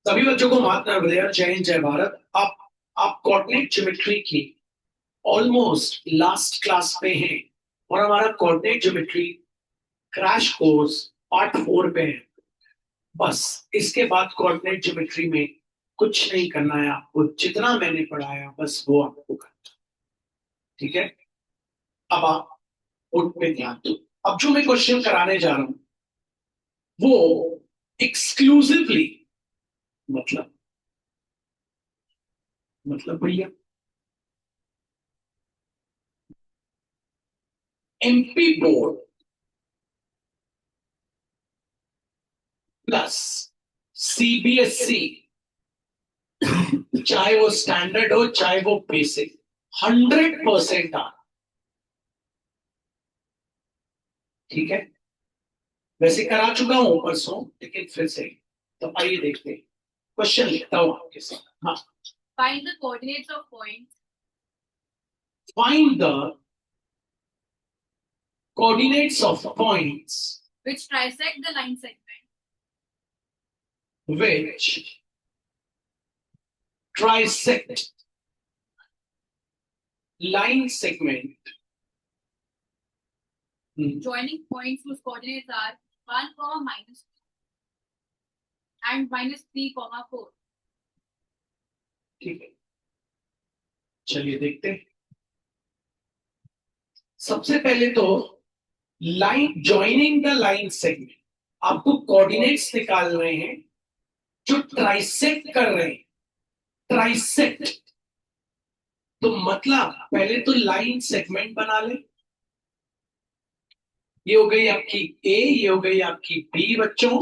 सभी बच्चों को महात्मा नवोदय, जय हिंद जय भारत। आप कोऑर्डिनेट ज्योमेट्री की ऑलमोस्ट लास्ट क्लास पे हैं और हमारा coordinate geometry crash course part 4 पे है। बस इसके बाद कोऑर्डिनेट ज्योमेट्री में कुछ नहीं करना है आपको, जितना मैंने पढ़ाया बस वो आपको करना है। ठीक है, अब आप उन पे ध्यान दो। अब जो मैं क्वेश्चन कराने जा रहा हूं वो एक्सक्लूसिवली मतलब भैया एमपी बोर्ड प्लस सीबीएसई, चाहे वो स्टैंडर्ड हो चाहे वो बेसिक, 100% आ। ठीक है, वैसे करा चुका हूं परसों, लेकिन फिर से। तो आइए देखते हैं, क्वेश्चन लिखता हूं आपके साथ। हाँ, Find the coordinates of points find the coordinates of points which trisect the line segment which trisect line segment joining points whose coordinates are 1, minus 2 and minus 3, 4. ठीक है, चलिए देखते हैं। सबसे पहले तो line joining the line segment, आपको coordinates निकाल रहे हैं जो ट्राइसेक्ट कर रहे हैं। ट्राइसेक्ट तो मतलब पहले तो लाइन सेगमेंट बना ले। ये हो गई आपकी ए, ये हो गई आपकी बी बच्चों,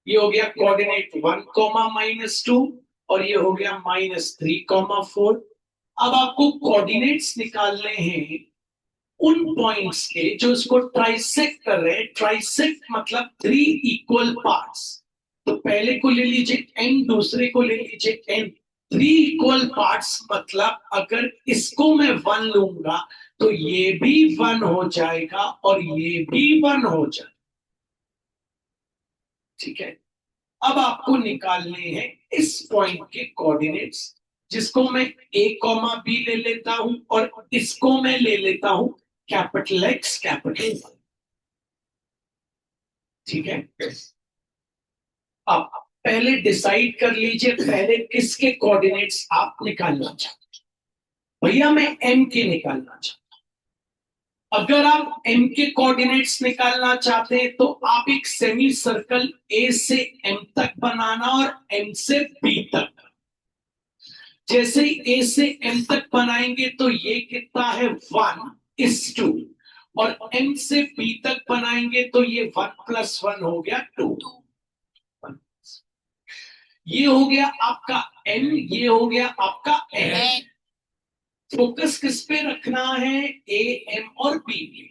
ये हो गया कोऑर्डिनेट 1, -2 और ये हो गया -3, 4। अब आपको कोऑर्डिनेट्स निकालने हैं उन पॉइंट्स के जो इसको ट्राइसेक्ट कर रहे हैं। ट्राइसेक्ट मतलब 3 इक्वल पार्ट्स। तो पहले को ले लीजिए n, दूसरे को ले लीजिए n। 3 इक्वल पार्ट्स मतलब अगर इसको मैं 1 लूंगा तो ये भी 1 हो जाएगा और ये भी 1 हो जाएगा। ठीक है, अब आपको निकालने हैं इस पॉइंट के कोऑर्डिनेट्स, जिसको मैं a, b ले लेता हूं और इसको मैं ले लेता हूं कैपिटल X कैपिटल Y। ठीक है, अब पहले डिसाइड कर लीजिए पहले किसके कोऑर्डिनेट्स आप निकालना चाहते हैं। भैया मैं m के निकालना चाहता हूं। अगर आप m के कोऑर्डिनेट्स निकालना चाहते हैं तो आप एक सेमी सर्कल a से m तक बनाना और m से b तक। जैसे ही a से m तक बनाएंगे तो ये कितना है 1:2 और m से b तक बनाएंगे तो ये 1+1 हो गया 2। ये हो गया आपका n, ये हो गया आपका n। फोकस किस पे रखना है, a, m और b पे।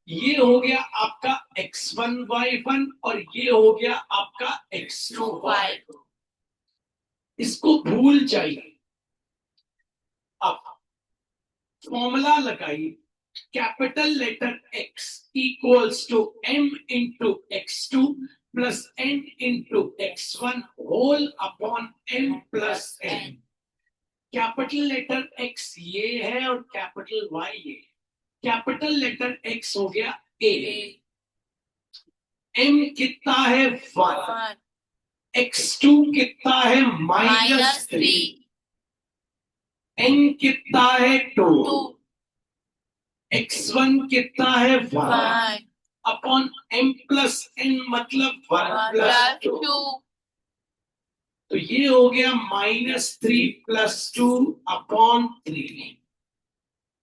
ये हो गया आपका x1 y1 और ये हो गया आपका x2 y2। इसको भूल जाइए। अब फॉर्मूला लगाइए, capital letter x equals to m into x2 plus n into x1 whole upon m plus n। Capital letter x ये है और कैपिटल y ये। कैपिटल लेटर x हो गया a, m कितना है 1, x2 कितना है -3, n कितना है 2, x1 कितना है 1 अपॉन m प्लस n मतलब 1+2। तो ये हो गया -3+2 अपॉन 3।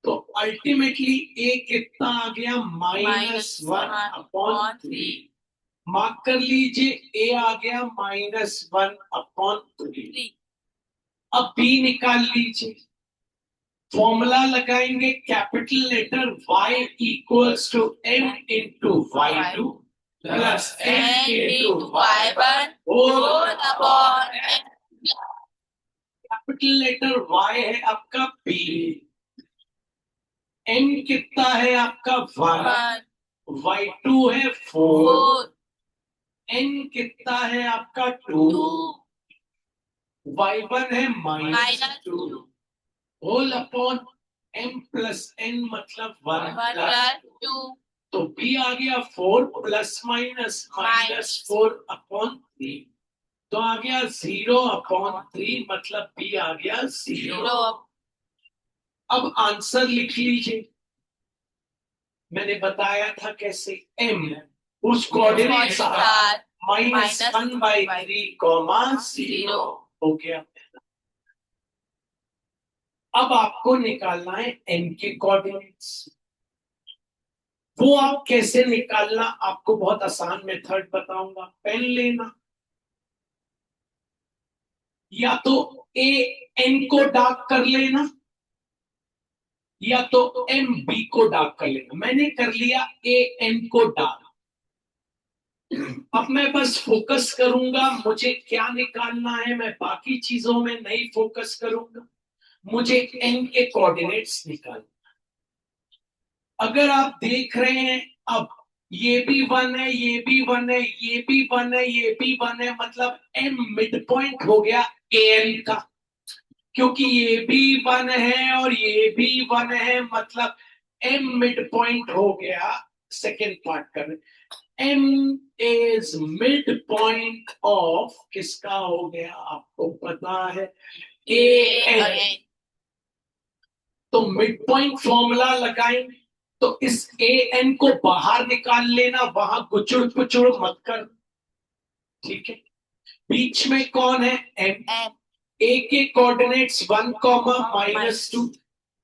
तो अल्टीमेटली a कितना आ गया -1 अपॉन 3। मार्क कर लीजिए a आ गया -1 अपॉन 3। अब b निकाल लीजिए। फॉर्मूला लगाएंगे, capital letter y equals to m into y2 plus n into y1 whole upon n। Capital letter y है आपका b, n कितना है आपका 1, y2 है 4, n कितना है आपका 2 y1 है minus -2 2 whole upon m plus n मतलब 1 1 प्लस plus 2 तो b आ गया 4 प्लस माइनस -4 अपॉन 3 तो आ गया 0 अपॉन 3 मतलब b आ गया 0। 0 अब आंसर लिख लीजिए। मैंने बताया था कैसे m उस कोऑर्डिनेट्स -1/3, 0 हो गया। अब आपको निकालना है n के कोऑर्डिनेट्स। वो आप कैसे निकालना, आपको बहुत आसान मेथड बताऊंगा। पेन लेना, या तो ए एन को डार्क कर लेना या तो एम बी को डार्क कर लेना। मैंने कर लिया ए एन को डार्क। अब मैं बस फोकस करूंगा मुझे क्या निकालना है, मैं बाकी चीजों में नहीं फोकस करूंगा, मुझे एन के कोऑर्डिनेट्स निकालना। अगर आप देख रहे हैं अब ये भी 1 है, ये भी 1 है, ये भी 1 है, ये भी 1 है, मतलब एम मिड पॉइंट हो गया ए एन का, क्योंकि ये भी 1 है और ये भी 1 है, मतलब एम मिड पॉइंट हो गया। सेकेंड पार्ट कर, M is mid point of किसका हो गया आपको पता है, ए एन। तो मिड पॉइंट फॉर्मूला लगाएंगे तो इस ए एन को बाहर निकाल लेना, वहां गुचुड़ पुचुड़ मत कर, ठीक है। बीच में कौन है, एम। ए के कोऑर्डिनेट्स 1, -2,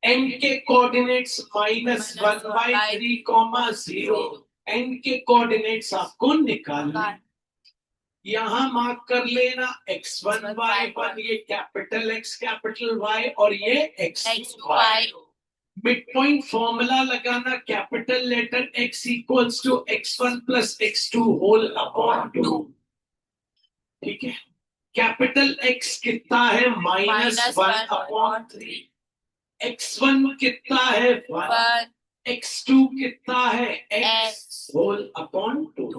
एम के कोऑर्डिनेट्स -1/3, 0, एन के कोऑर्डिनेट्स आपको निकालना। यहां मार्क कर लेना x1 y1, ये कैपिटल X कैपिटल Y और ये x2 y। Mid point formula लगाना, capital letter x equals to x1 plus x2 whole upon 2, ठीक है। कैपिटल X कितना है, -1/3, x1 कितना है 1, x2 कितना है x होल अपॉन 2।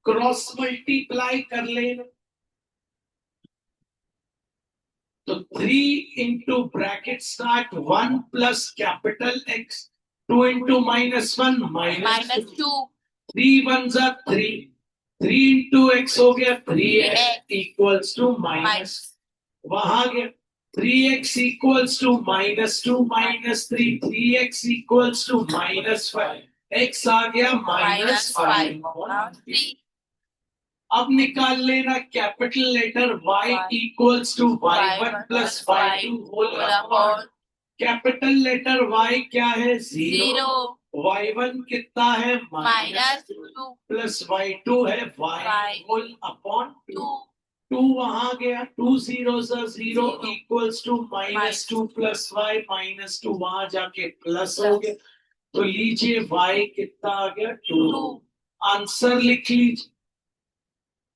क्रॉस मल्टीप्लाई कर लेना तो 3 into bracket start 1 plus capital X, 2 into -1 -2, 3 1 जा 3, 3 इंटू x हो गया 3x इक्वल्स टू माइनस, वहां गया 3x equals to -2 -3, 3x equals to -5, x आ गया -5। अब निकाल लेना capital letter y equals to y1 plus y2 whole upon capital letter y क्या है 0, y1 कितना है -2 प्लस y2 है y होल अपॉन 2, 2 वहां गया, 2 0 0 इक्वल्स टू -2 प्लस y -2 वहां जाके प्लस हो गया, तो लीजिए y कितना आ गया 2। आंसर लिख लीजिए,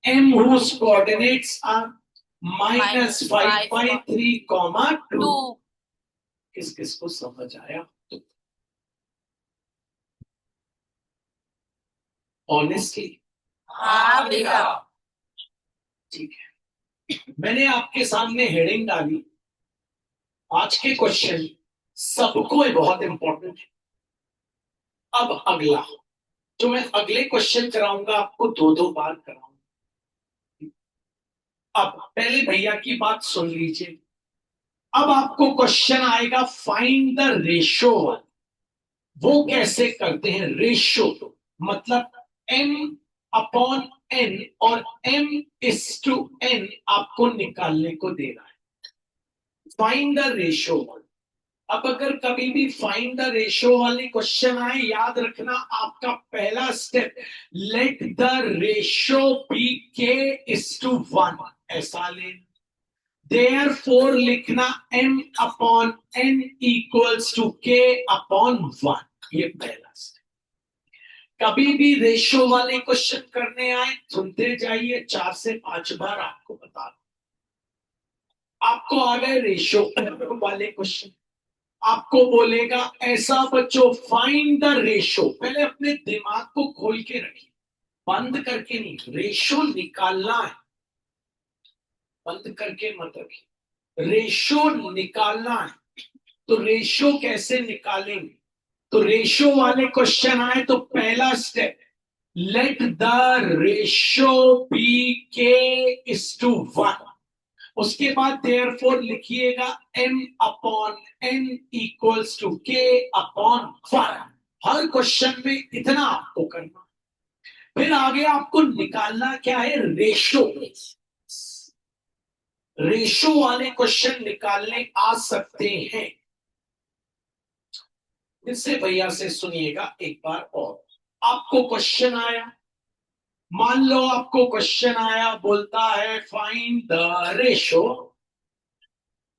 m whose coordinates are -5/3, 2। किस किस को समझ आया, ऑनेस्टली? हाँ भैया। ठीक है, मैंने आपके सामने हेडिंग डाली, आज के क्वेश्चन सबको बहुत इंपॉर्टेंट है। अब अगला जो मैं अगले क्वेश्चन कराऊंगा आपको 2-2 बार कराऊंगा। अब पहले भैया की बात सुन लीजिए। अब आपको क्वेश्चन आएगा फाइंड द रेशो। वो कैसे करते हैं रेशो, मतलब m अपॉन n और m/n आपको निकालने को देना है। Find the ratio. अब अगर कभी भी फाइंड द रेशो वाले क्वेश्चन आए, याद रखना आपका पहला step, let the ratio be k/1, ऐसा ले। Therefore लिखना m upon n equals to k upon 1, ये पहला स्टेप। कभी भी रेशो वाले क्वेश्चन करने आए सुनते जाइए, 4 से 5 बार आपको बता दूं। आपको आ गए रेशो वाले क्वेश्चन, आपको बोलेगा ऐसा बच्चों फाइंड द रेशो। पहले अपने दिमाग को खोल के रखिए, बंद करके नहीं, रेशो निकालना है। बंद करके मत रखिए। रेशो निकालना है तो रेशो कैसे निकालेंगे? तो रेशो वाले क्वेश्चन आए तो पहला step, let the ratio be k:1। उसके बाद देयरफॉर लिखिएगा m/n=k/1। हर क्वेश्चन में इतना आपको करना। फिर आगे आपको निकालना क्या है? रेशो। रेशो वाले क्वेश्चन निकालने आ सकते हैं। इससे भैया से सुनिएगा एक बार और। आपको क्वेश्चन आया, मान लो आपको क्वेश्चन आया, बोलता है find the ratio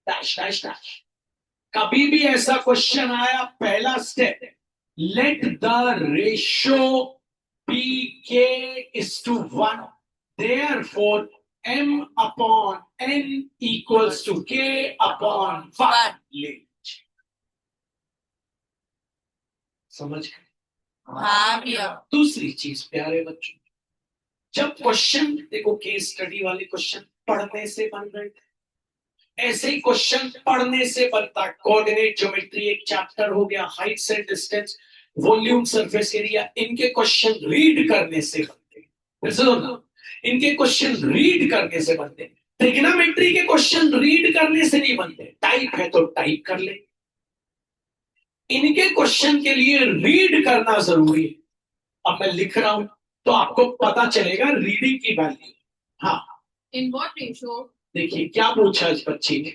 dash dash dash. कभी भी ऐसा क्वेश्चन आया, पहला step, let the ratio be k:1, therefore m/n=k/1 ले। समझ गए? हाँ भैया। दूसरी चीज प्यारे बच्चों, जब क्वेश्चन देखो, केस स्टडी वाले क्वेश्चन पढ़ने से बन रहे थे, ऐसे ही क्वेश्चन पढ़ने से बनता। कोऑर्डिनेट ज्योमेट्री एक चैप्टर हो गया, Heights and distance, volume, surface area, इनके क्वेश्चन रीड करने से बनते। फिर से सुनना, इनके क्वेश्चन रीड करने से बनते। ट्रिग्नोमेट्री के क्वेश्चन रीड करने से नहीं बनते। टाइप है तो टाइप कर ले, इनके क्वेश्चन के लिए रीड करना जरूरी है। अब मैं लिख रहा हूं तो आपको पता चलेगा रीडिंग की वैल्यू। हाँ, इन व्हाट रेशो, देखिए क्या पूछा इस बच्ची ने,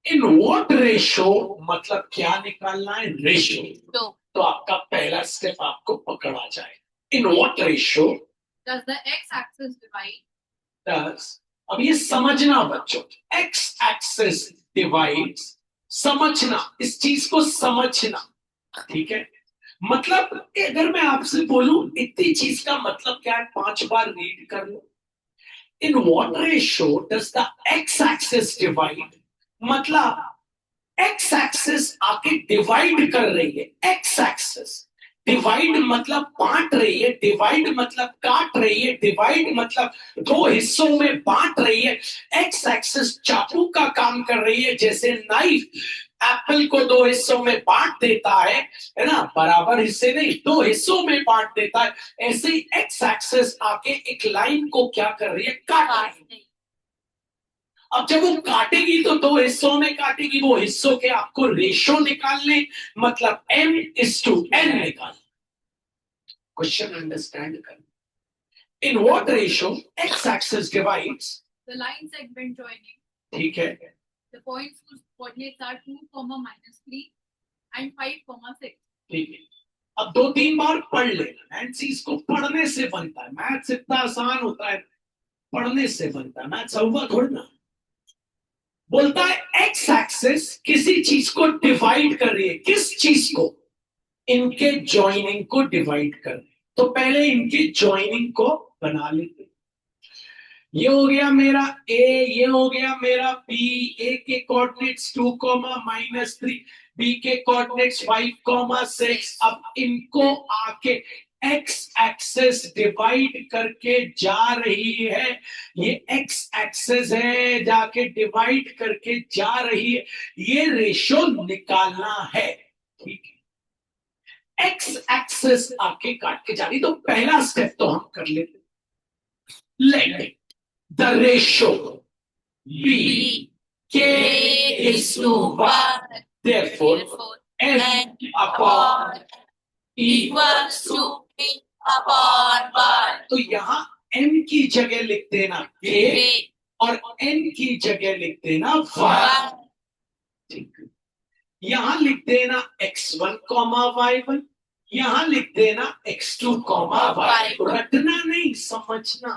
इन व्हाट रेशो मतलब क्या निकालना है? रेशो। तो आपका पहला स्टेप आपको पकड़ा जाए। इन what ratio does the X axis divide, does, अब ये समझना बच्चों, एक्स एक्सिस डिवाइड्स, समझना, इस चीज को समझना, ठीक है? मतलब अगर मैं आपसे बोलूं इतनी चीज का मतलब क्या है, 5 बार रीड कर लो। In what ratio does the X axis divide, मतलब एक्स एक्सिस आके डिवाइड कर रही है। एक्स एक्सिस डिवाइड मतलब बांट रही है, डिवाइड मतलब काट रही है, डिवाइड मतलब दो हिस्सों में बांट रही है। एक्स एक्सिस चाकू का काम कर रही है, जैसे नाइफ एप्पल को दो हिस्सों में बांट देता है ना, बराबर हिस्से नहीं, दो हिस्सों में बांट देता है। ऐसे ही एक्स एक्सिस आके एक लाइन को क्या कर रही है? काट रही है। अब जब वो काटेगी तो दो हिस्सों में काटेगी, वो हिस्सों के आपको रेशो निकालने, मतलब m/n निकालना। क्वेश्चन अंडरस्टैंड कर। इन what ratio x axis divides the line segment joining, ठीक है, the points whose coordinates are 2, -3 and 5, 6। ठीक है। अब 2-3 बार पढ़ लेना, नैन्सी इसको पढ़ने से बनता है। मैथ्स इतना आसान होता है, पढ़ने से बनता है। मैथ्स हुआ थोड़ा ना। बोलता है एक्स एक्सिस किसी चीज को डिवाइड कर रही है। किस चीज को? इनके जॉइनिंग को डिवाइड कर रही है। तो पहले इनके जॉइनिंग को बना लेते। ये हो गया मेरा ए, ये हो गया मेरा बी। ए के कोऑर्डिनेट्स 2, -3, बी के कोऑर्डिनेट्स 5, 6। अब इनको आके एक्स एक्सेस डिवाइड करके जा रही है। ये एक्स एक्सेस है, जाके डिवाइड करके जा रही है। ये रेशो निकालना है, ठीक है? एक्स एक्सेस आके काट के जा रही, तो पहला स्टेप तो हम कर लेते। Let the ratio be k:1, therefore n/p=1। तो यहां m की जगह लिख देना k और n की जगह लिख देना 1। ठीक, यहां लिख देना x1, y1, यहां लिख देना x2, y2। रटना नहीं, समझना।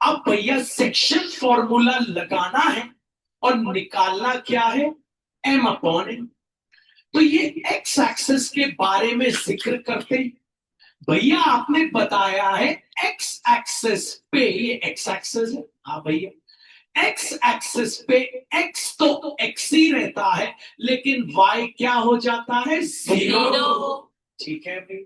अब भैया सेक्शन फॉर्मूला लगाना है और निकालना क्या है? m/n। तो ये एक्स एक्सिस के बारे में जिक्र करते हैं। भैया आपने बताया है एक्स एक्सिस पे, ये एक्स एक्सिस है। हाँ भैया, एक्स एक्सिस पे एक्स तो एक्स ही रहता है, लेकिन वाई क्या हो जाता है? 0। ठीक है भाई,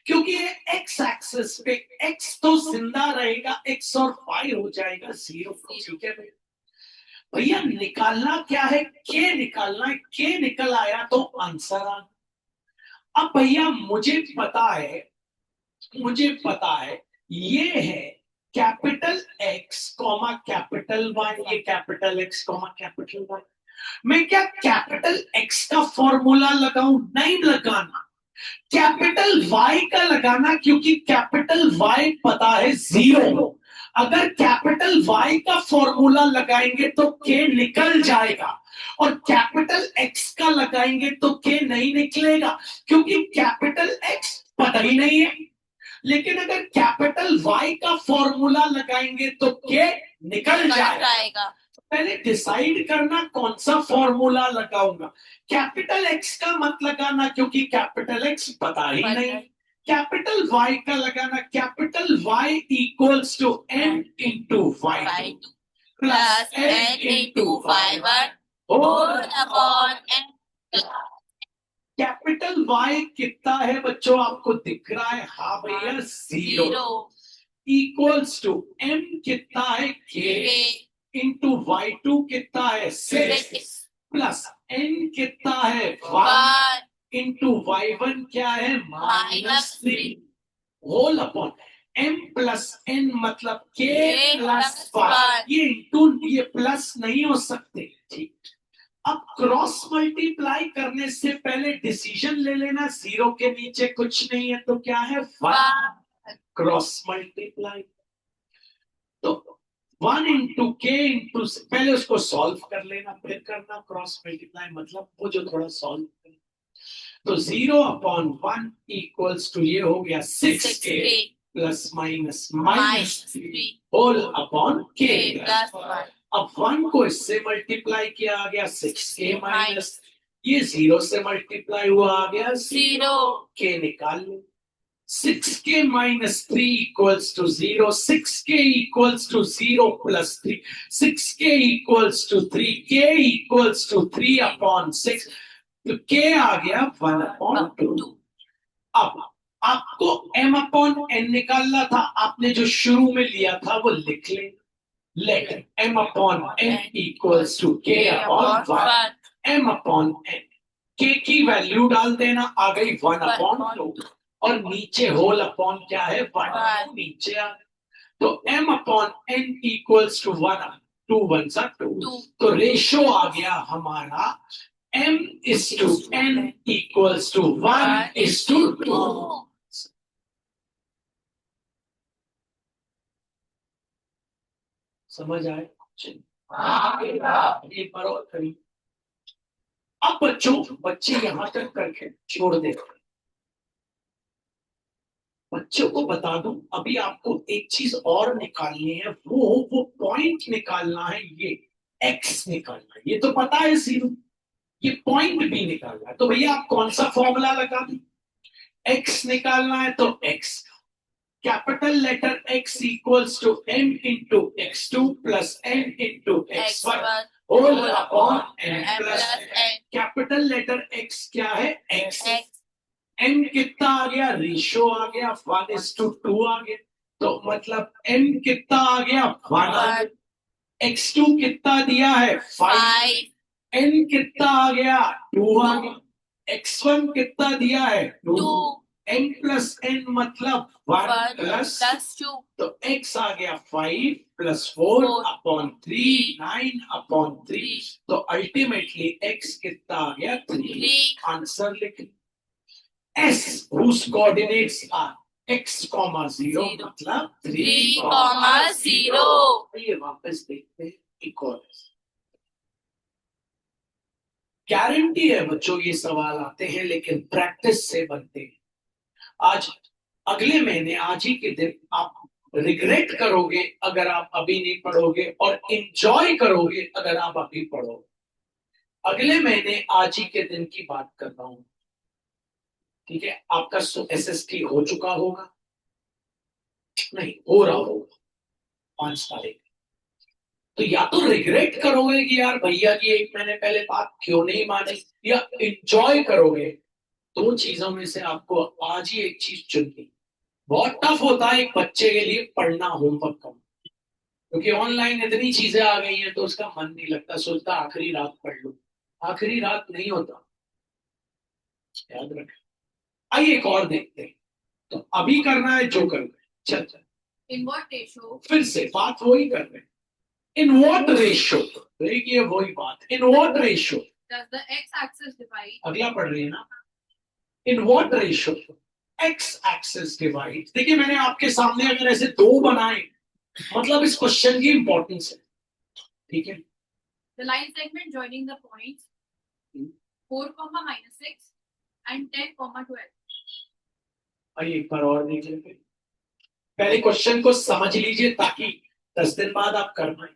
क्योंकि ये एक्स एक्सिस पे एक्स तो जिंदा रहेगा, एक्स और वाई हो जाएगा 0। ठीक है भैया, भैया निकालना क्या है, के निकालना है, के निकल आया तो आंसर आ। अब भैया मुझे पता है ये है capital X comma capital Y, ये capital X comma capital Y. मैं क्या कैपिटल एक्स का फॉर्मूला लगाऊं? नहीं लगाना, कैपिटल वाई का लगाना, क्योंकि कैपिटल वाई पता है 0। अगर कैपिटल वाई का फॉर्मूला लगाएंगे तो के निकल जाएगा, और कैपिटल एक्स का लगाएंगे तो के नहीं निकलेगा, क्योंकि कैपिटल एक्स पता ही नहीं है। लेकिन अगर कैपिटल वाई का फॉर्मूला लगाएंगे तो के निकल जाएगा। पहले डिसाइड करना कौन सा फॉर्मूला लगाऊंगा। कैपिटल एक्स का मत लगाना, क्योंकि कैपिटल एक्स पता ही नहीं। कैपिटल वाई का लगाना, capital Y equals to N into Y plus N into Y whole upon N. Capital Y कितना है बच्चों, आपको दिख रहा है? हाँ भैया 0 इक्वल्स टू एम कितना है, के इंटू वाई टू कितना है 6 प्लस एन कितना है 1 इंटू वाई वन क्या है -3 whole upon M plus N मतलब के प्लस 1। ये इंटू ये प्लस नहीं हो सकते। ठीक, अब क्रॉस मल्टीप्लाई करने से पहले डिसीजन ले लेना, 0 के नीचे कुछ नहीं है तो क्या है 1। क्रॉस मल्टीप्लाई तो 1 इंटू के इंटू, पहले उसको सॉल्व कर लेना फिर करना क्रॉस मल्टीप्लाई, मतलब वो जो थोड़ा सॉल्व कर। तो 0 अपॉन 1 इक्वल्स टू ये हो गया 6k plus minus -3 whole upon K plus 1। अब 1 को इससे मल्टीप्लाई किया आ गया 6k माइनस, ये 0 से मल्टीप्लाई हुआ आ गया 0, के निकाल लो। 6k minus 3 equals to 0, 6k equals to 0 plus 3, 6k equals to 3, k equals to 3 upon 6, तो k आ गया 1 upon 2। अब आपको m upon n निकालना था, आपने जो शुरू में लिया था वो लिख ले। Let m upon n equals to k upon 1, m upon n, k की वैल्यू डाल देना, आ गई 1 upon 2, और नीचे होल अपॉन क्या है 1, नीचे आ। तो m upon n equals to 1, 2 1 सा 2, तो रेशो आ गया हमारा m is to n equals to 1 is to 2। समझ आए? एक बार और करिए। अब बच्चे यहां तक करके छोड़ देते। बच्चों को बता दूं, अभी आपको एक चीज और निकालनी है, वो पॉइंट निकालना है, ये एक्स निकालना है। ये तो पता है सीधू, ये पॉइंट भी निकालना है। तो भैया आप कौन सा फॉर्मूला लगा दें? एक्स निकालना है तो X, capital letter X equals to M into X two plus N into X one whole upon N plus N. Capital letter X क्या है, एक्स। m कितना आ गया, रेशियो आ गया 1:2 आ गया, तो मतलब m कितना आ गया 1 आ गया। x2 कितना दिया है 5, n कितना आ गया 2 आ गया, x1 कितना दिया है 2, n प्लस n मतलब 1 प्लस 2, तो x आ गया 5 प्लस 4 अपॉन 3, 9 अपॉन 3, तो अल्टीमेटली x कितना आ गया 3। आंसर लिख S whose coordinates are x, 0 मतलब 3, 0। ये वापस देखते हैं एक और। गारंटी है बच्चों ये सवाल आते हैं, लेकिन प्रैक्टिस से बनते हैं। आज अगले महीने आज ही के दिन आप रिग्रेट करोगे अगर आप अभी नहीं पढ़ोगे, और इंजॉय करोगे अगर आप अभी पढ़ोगे। अगले महीने आज ही के दिन की बात कर रहा हूं। ठीक है, आपका SST हो चुका होगा, नहीं हो रहा होगा 5 तारीख। तो या तो रिग्रेट करोगे कि यार भैया की 1 महीने पहले बात क्यों नहीं मानी, या एंजॉय करोगे दो चीजों में से आपको आज ही एक चीज चुननी। बहुत टफ होता है एक बच्चे के लिए पढ़ना, होमवर्क करना, क्योंकि ऑनलाइन इतनी चीजें आ गई हैं तो उसका मन नहीं लगता, सोचता आखिरी रात पढ़ लूं। आखिरी रात नहीं होता, याद रखें। आइए एक और देखते हैं। तो अभी करना है जो करना है, चल चल। In what ratio फिर से बात वही कर रहे हैं। इन वॉट रेशो, देखिए वही बात, in what ratio. does the x-axis divide? अगला पढ़ रही है ना, in what ratio x axis divide. देखिए मैंने आपके सामने अगर ऐसे दो बनाए, मतलब इस क्वेश्चन की इंपॉर्टेंस है, ठीक है। The line segment joining the points 4, -6 and 10, 12. आइए एक बार और देख लेते हैं। पहले क्वेश्चन को समझ लीजिए ताकि 10 दिन बाद आप कर पाए।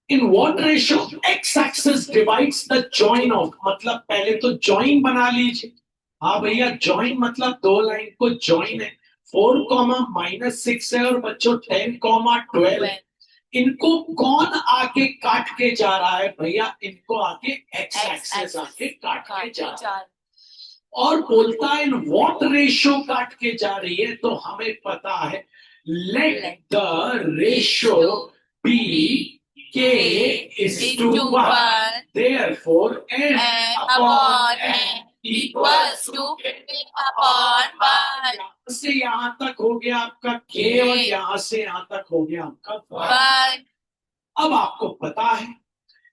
In what ratio x axis divides the join of, मतलब पहले तो जॉइन बना लीजिए। हाँ भैया, जॉइन मतलब दो लाइन को जॉइन है। 4, -6 है और बच्चों 10, 12 है। इनको कौन आके काट के जा रहा है भैया? इनको आके एक्स एक्सिस आके काट के जा रहा है। और बोलता है इन व्हाट रेशो काट के जा रही है, तो हमें पता है let the ratio be k is to 1, therefore n upon n equals to k upon 1। यहाँ से यहाँ तक हो गया आपका k और यहाँ से यहाँ तक हो गया आपका 1। अब आपको पता है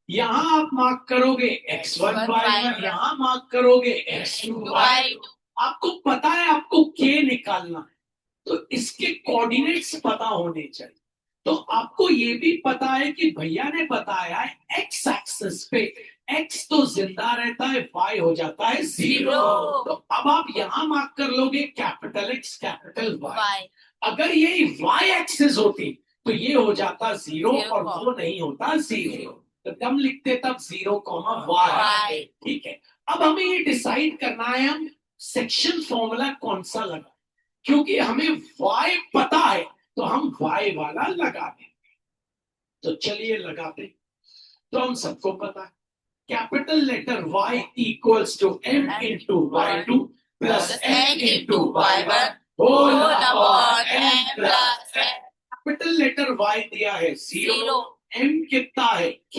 यहाँ आप मार्क करोगे x1 y1, यहाँ मार्क करोगे x2 y2। आपको पता है आपको k निकालना है, तो इसके कोऑर्डिनेट्स पता होने चाहिए। तो आपको ये भी पता है कि भैया ने बताया है x एक्सिस पे x तो जिंदा रहता है, y हो जाता है 0। तो अब आप यहाँ मार्क कर लोगे कैपिटल X कैपिटल Y। अगर ये y एक्सिस होती तो ये हो जाता 0 और वो नहीं होता 0, तो हम लिखते तब 0, y। ठीक है, अब हमें ये डिसाइड करना है हम सेक्शन फॉर्मूला कौन सा लगा, क्योंकि हमें y पता है तो हम y वाला लगा देंगे। तो चलिए लगाते। तो हम सबको पता है capital letter y equals to m into y2 plus n into y1 whole upon n plus n। Capital letter y दिया है 0, m कितना है k,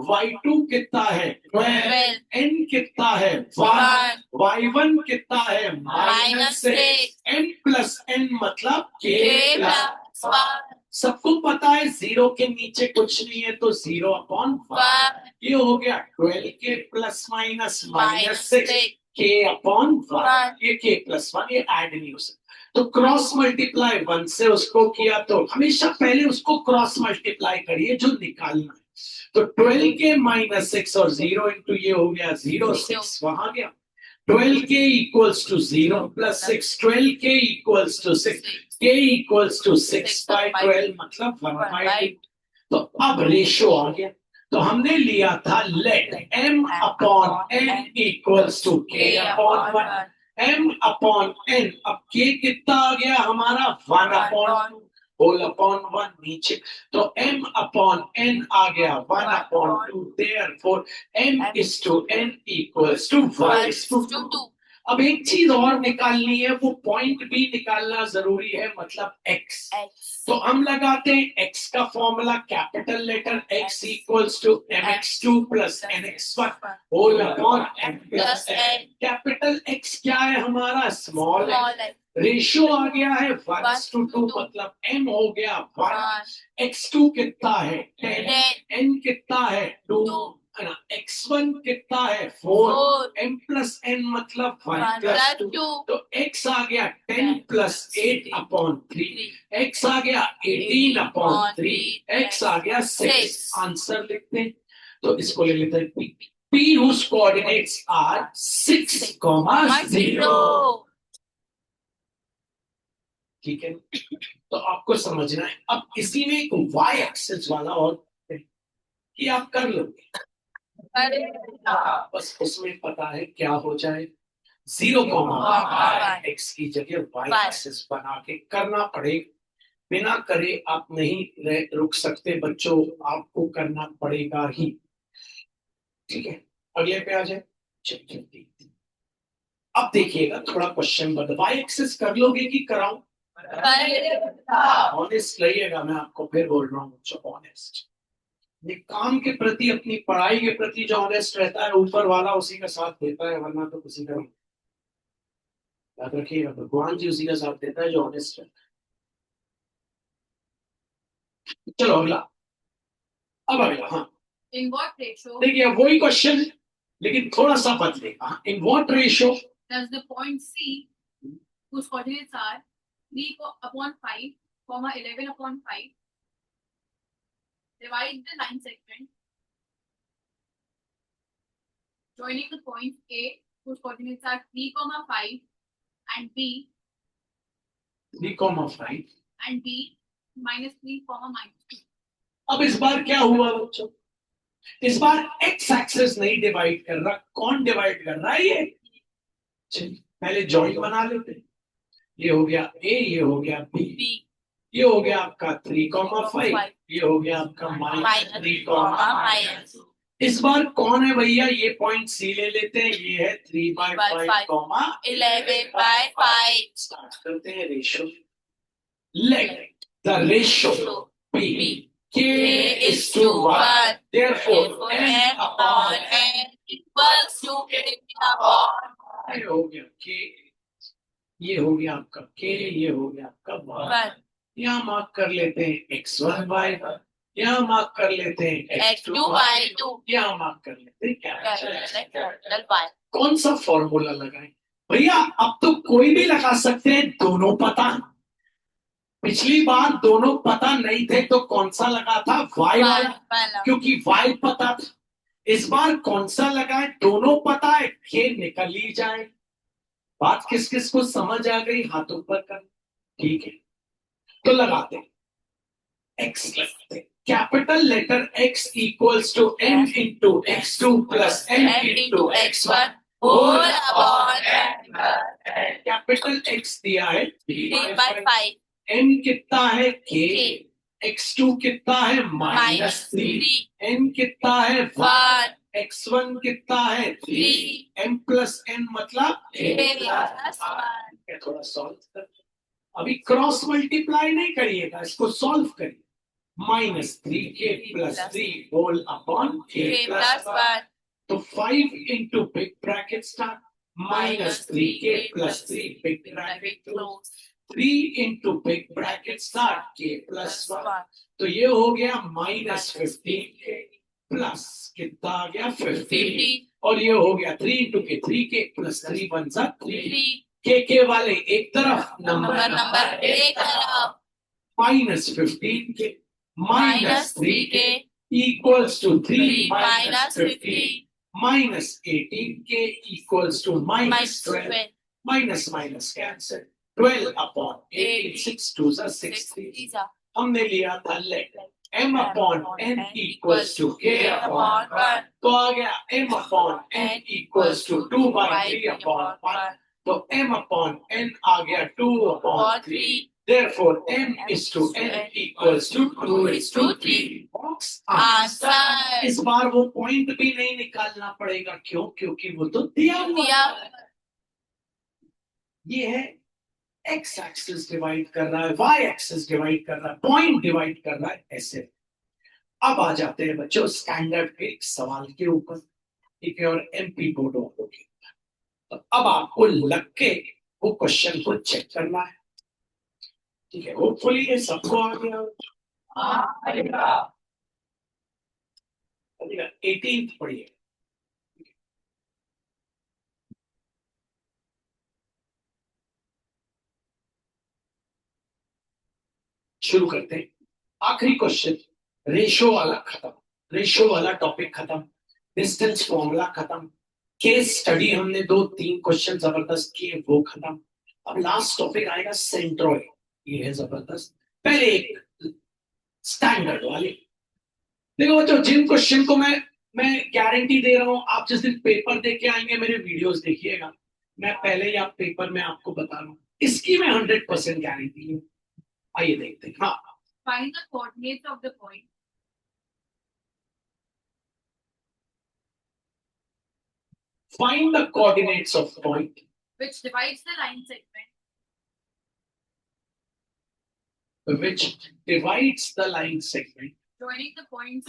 y2 कितना है 12, n कितना है 1, y1 कितना है -6, m प्लस n मतलब k प्लस 1। सबको पता है 0 के नीचे कुछ नहीं है तो 0 अपॉन 1। ये हो गया 12 के प्लस माइनस -6 k अपॉन 1। ये k प्लस 1 ये ऐड नहीं हो सकता, तो क्रॉस मल्टीप्लाई 1 से उसको किया, तो हमेशा पहले उसको क्रॉस मल्टीप्लाई करिए जो निकालना है। तो 12 के -6 और 0 इंटू ये हो गया 0, 6 वहां गया। 12 k equals to 0 plus 6, 12 k equals to 6, k equals to 6/12 मतलब 1/2। तो अब रेशो आ गया। तो हमने लिया था let m upon n equals to k upon 1, m upon n। अब k कितना आ गया हमारा 1/2 होल अपॉन 1 नीचे, तो m अपॉन n आ गया 1/2, therefore m is to n equals to 1:2। अब एक चीज और निकालनी है, वो पॉइंट भी निकालना जरूरी है, मतलब x। तो हम लगाते हैं x का formula capital letter x equals to mx2 plus nx1 whole upon m plus n। Capital x क्या है हमारा? स्मॉल है। रेशियो आ गया है 1:2, मतलब m हो गया 1, x2 कितना है 10, n कितना है 2, x1 कितना है 4, m प्लस n मतलब 1 प्लस 2। तो x आ गया 10 प्लस 8 अपॉन 3, x आ गया 18 अपॉन 3, x आ गया 6। आंसर लिखते हैं, तो इसको ले लेते हैं p whose coordinates are 6, 0। ठीक है, तो आपको समझना है। अब इसी में एक y एक्सिस वाला और कि आप कर लोगे, बस उसमें पता है क्या हो जाए 0, x की जगह y एक्सिस बना के करना पड़ेगा। बिना करे आप नहीं रुक सकते बच्चों, आपको करना पड़ेगा ही। ठीक है, अगले पे आ जाए। चलिए अब देखिएगा थोड़ा क्वेश्चन बदल, वाई एक्सेस कर लोगे कि कराऊं? ऑनेस्ट रहिएगा, मैं आपको फिर बोल रहा हूँ बच्चों, ऑनेस्ट। ये काम के प्रति, अपनी पढ़ाई के प्रति जो ऑनेस्ट रहता है, ऊपर वाला उसी का साथ देता है, वरना तो किसी का। याद रखिएगा, भगवान जी उसी का साथ देता है जो ऑनेस्ट रहता है। चलो अगला, अब अगला, हाँ In what ratio देखिए वही क्वेश्चन लेकिन थोड़ा सा बदलेगा। In what ratio does the point C, whose coordinates are 3/5, 11/5, divide the line segment joining the points A, whose coordinates are 3/5, and B 3,5। and B -3, -2. अब इस बार क्या हुआ बच्चों, इस बार एक्स एक्सेस नहीं डिवाइड कर रहा, कौन डिवाइड कर रहा है? ये चलिए पहले जॉइंट बना लेते हैं। ये हो गया ए, ये हो गया बी, ये हो गया आपका 3,5, ये हो गया आपका -3,5। इस बार कौन है भैया? ये पॉइंट सी ले लेते हैं, ये है 3/5, 11/5. स्टार्ट करते हैं ratio. Let the ratio be k is to 1, therefore n upon n equals to k upon ये हो गया k, ये हो गया आपका k, ये हो गया आपका 1। यहाँ मार्क कर लेते हैं x1/1, यहाँ मार्क कर लेते हैं x2/2, यहाँ मार्क कर लेते हैं capital Y. कौन सा फॉर्मूला लगाएं भैया? अब तो कोई भी लगा सकते हैं, दोनों पता। पिछली बार दोनों पता नहीं थे तो कौन सा लगा था? y वाला, क्योंकि y पता था। इस बार कौन सा लगाए? दोनों पता है, ये निकल ही जाए। बात किस किस को समझ आ गई? हाथ ऊपर कर, ठीक है तो लगाते हैं। x लगाते हैं, capital letter x equals to n into x2 plus n into x1 whole upon n. Capital x दिया है 3/5. n कितना है? k, x2 कितना है? -3, n कितना है? 1, x1 कितना है? 3, m प्लस n मतलब थोड़ा सॉल्व कर, अभी क्रॉस मल्टीप्लाई नहीं करिएगा, इसको सॉल्व करिए। -3k plus 3 whole upon k plus 1, तो 5 into big bracket start, -3k plus 3 big bracket close, 3 into big bracket start k plus 1, तो ये हो गया -15k प्लस कितना आ गया? 15, और ये हो गया 3 इंटू के 3k प्लस 3 1 सा 3, के वाले एक तरफ, नंबर एक तरफ, -15 के -3k equals to 3 -15, -18 K equals to -12, minus cancel, 12 upon 18, 6 2 16। हमने लिया था let m upon n equals to k upon 1, तो आ गया m upon n equals to 2/3 upon 1, तो m अपॉन n आ गया 2 upon 3, therefore m is to n equals to 2:3। Box answer. इस बार वो पॉइंट भी नहीं निकालना पड़ेगा, क्यों? क्योंकि वो तो दिया हुआ है। ये है x एक्सिस डिवाइड कर रहा है, y एक्सिस डिवाइड कर रहा है, पॉइंट डिवाइड कर रहा है, ऐसे। अब आ जाते हैं बच्चों स्टैंडर्ड के सवाल के ऊपर, ठीक है, और एमपी बोर्ड वालों के ऊपर। तो अब आपको लग के वो क्वेश्चन को चेक करना है, ठीक है। होपफुली ये सबको आ गया। 18th पढ़िए, शुरू करते हैं। आखिरी क्वेश्चन, रेशो वाला खत्म, रेशो वाला टॉपिक खत्म, डिस्टेंस फॉर्मूला खत्म, केस स्टडी हमने 2-3 क्वेश्चन जबरदस्त किए, वो खत्म। अब लास्ट टॉपिक आएगा सेंट्रोइड, ये है जबरदस्त। पहले एक स्टैंडर्ड वाले देखो बच्चों, जिन क्वेश्चन को मैं गारंटी दे रहा हूं, आप जिस दिन पेपर देके आएंगे मेरे वीडियोस देखिएगा, मैं पहले ही आप पेपर में आपको बता रहा हूं, इसकी मैं 100% गारंटी हूं। आइए देखते हैं। हाँ, Find the coordinates of the point. Find the coordinates of point. which divides the line segment joining the points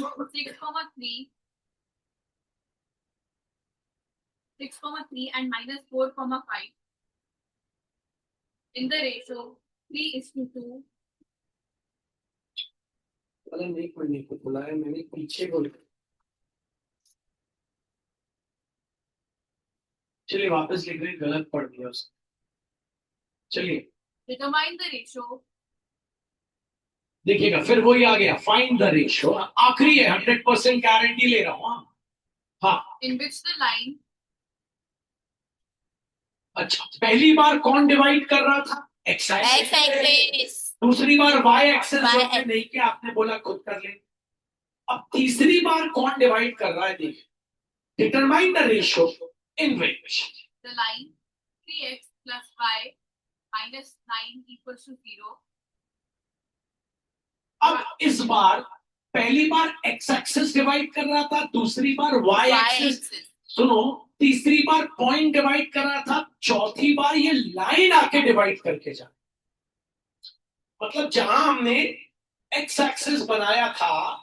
6,3 and minus 4,5 in the ratio 3:2. नहीं पढ़ने को बुलाया मैंने, पीछे बोल। चलिए वापस लिख रहे, गलत पढ़ दिया उसने। चलिए Determine the ratio. देखिएगा फिर वही आ गया, फाइंड द रेशियो। आखिरी है, 100% गारंटी ले रहा हूं। हाँ, in which the line. अच्छा, पहली बार कौन डिवाइड कर रहा था? X axis. दूसरी बार वाई एक्सिस। नहीं किया आपने, बोला खुद कर ले। अब तीसरी बार कौन डिवाइड कर रहा है? देखिए, determine the ratio in which the line 3x plus y minus 9 equals to 0. अब इस बार पहली बार एक्स एक्सिस डिवाइड कर रहा था, दूसरी बार वाई एक्सिस। सुनो, तीसरी बार पॉइंट डिवाइड कर रहा था, चौथी बार ये लाइन आके डिवाइड करके जा। मतलब जहां हमने एक्स एक्सिस बनाया था,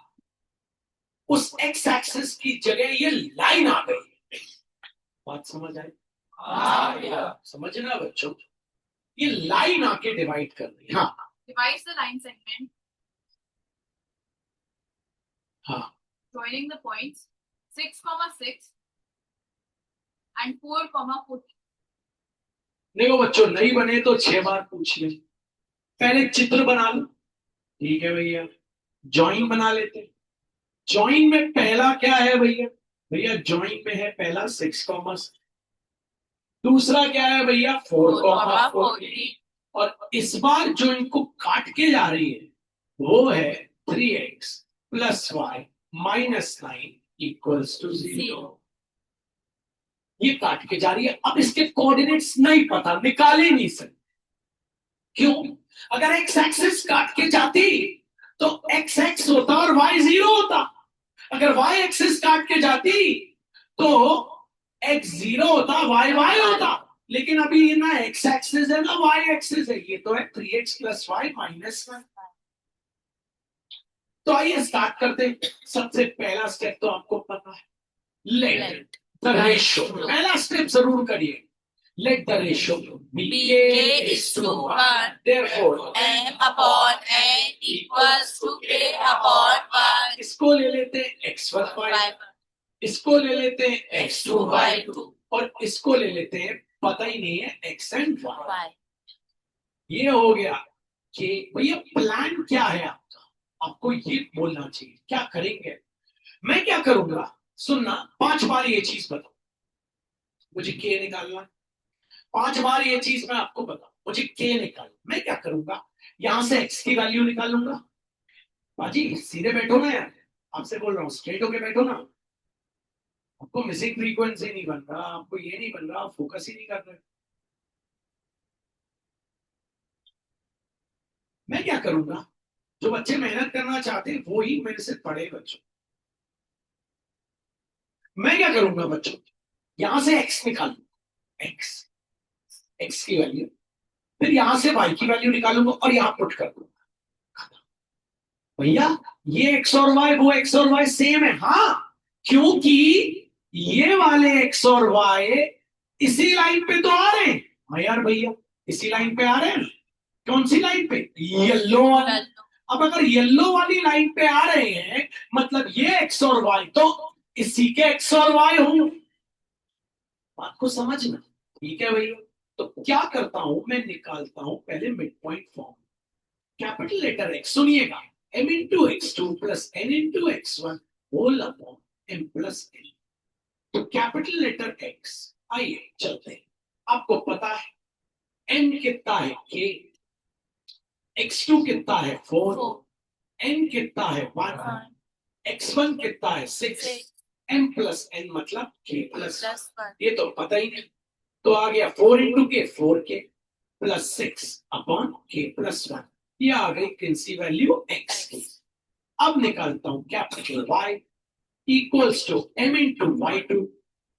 उस एक्स एक्सिस की जगह ये लाइन आ गई। बात समझ आई? समझना बच्चों, ये लाइन आके डिवाइड कर रही। हाँ, divides the line segment. हाँ, joining the points 6,6 and 4,14. देखो बच्चों, नहीं बने तो 6 बार पूछ ले। पहले चित्र बना लो, ठीक है भैया। जॉइन बना लेते। जॉइन में पहला क्या है भैया? भैया जॉइन में है पहला 6,6, दूसरा क्या है भैया? 4,14। और इस बार जो इनको काट के जा रही है वो है 3x plus y minus 9 equals to 0। ये काट के जा रही है। अब इसके कोऑर्डिनेट्स नहीं पता, निकाले नहीं सकते। क्यों? अगर x एक्सिस काट के जाती तो x x होता और y 0 होता। अगर y एक्सिस काट के जाती तो x 0 होता, y y होता। लेकिन अभी ये ना x एक्सिस है ना y एक्सिस है, ये तो है 3x plus y minus 9। तो आइए स्टार्ट करते हैं। सबसे पहला स्टेप तो आपको पता है, लेट द रेशियो। पहला स्टेप जरूर करिए, let the ratio be k:1, therefore m upon n equals to k upon 1. इसको ले लेते हैं x1 y, इसको ले लेते हैं x2 y2, और इसको ले लेते हैं, पता ही नहीं है, x and y। ये हो गया कि भैया प्लान क्या है आपका? आपको ये बोलना चाहिए क्या करेंगे। मैं क्या करूंगा, सुनना, 5 बार ये चीज बताओ, मुझे के निकालना है। 5 बार ये चीज मैं आपको बताऊं, मुझे के निकालना। मैं क्या करूंगा, यहां से एक्स की वैल्यू निकालूंगा। बाजी सीधे बैठो ना यार, आपसे बोल रहा हूं, स्ट्रेट होके बैठो ना। आपको मिसिंग फ्रीक्वेंसी नहीं बन रहा, आपको ये नहीं बन रहा, फोकस ही नहीं कर रहे। मैं क्या करूंगा, जो बच्चे मेहनत करना चाहते हैं वो ही मेरे से पढ़े बच्चों। मैं क्या करूंगा बच्चों, यहां से x निकालूंगा, x की वैल्यू, फिर यहां से y की वैल्यू निकालूंगा और यहां पुट कर दूंगा। भैया ये x और y, वो x और y सेम है। हाँ, क्योंकि ये वाले x और y इसी लाइन पे तो आ रहे हैं। हाँ यार भैया, इसी लाइन पे आ रहे हैं। कौन सी लाइन पे? येलो वाली। अब अगर येलो वाली लाइन पे आ रहे हैं, मतलब ये x और y तो इसी के x और y हूं। बात को समझना, ठीक है भैया। तो क्या करता हूं, मैं निकालता हूं पहले mid point form. Capital letter x, सुनिएगा, m into x2 plus n into x1 whole upon m plus n। तो कैपिटल लेटर x, आइए चलते हैं। आपको पता है n कितना है k, x2 कितना है 4, n कितना है 1, x1 कितना है 6, m प्लस n मतलब k प्लस 1। ये तो पता ही नहीं, तो आ गया 4 इंटू के 4k plus 6 upon k plus 1। ये आ गई किनसी वैल्यू x की। अब निकालता हूं capital Y equals to m into y2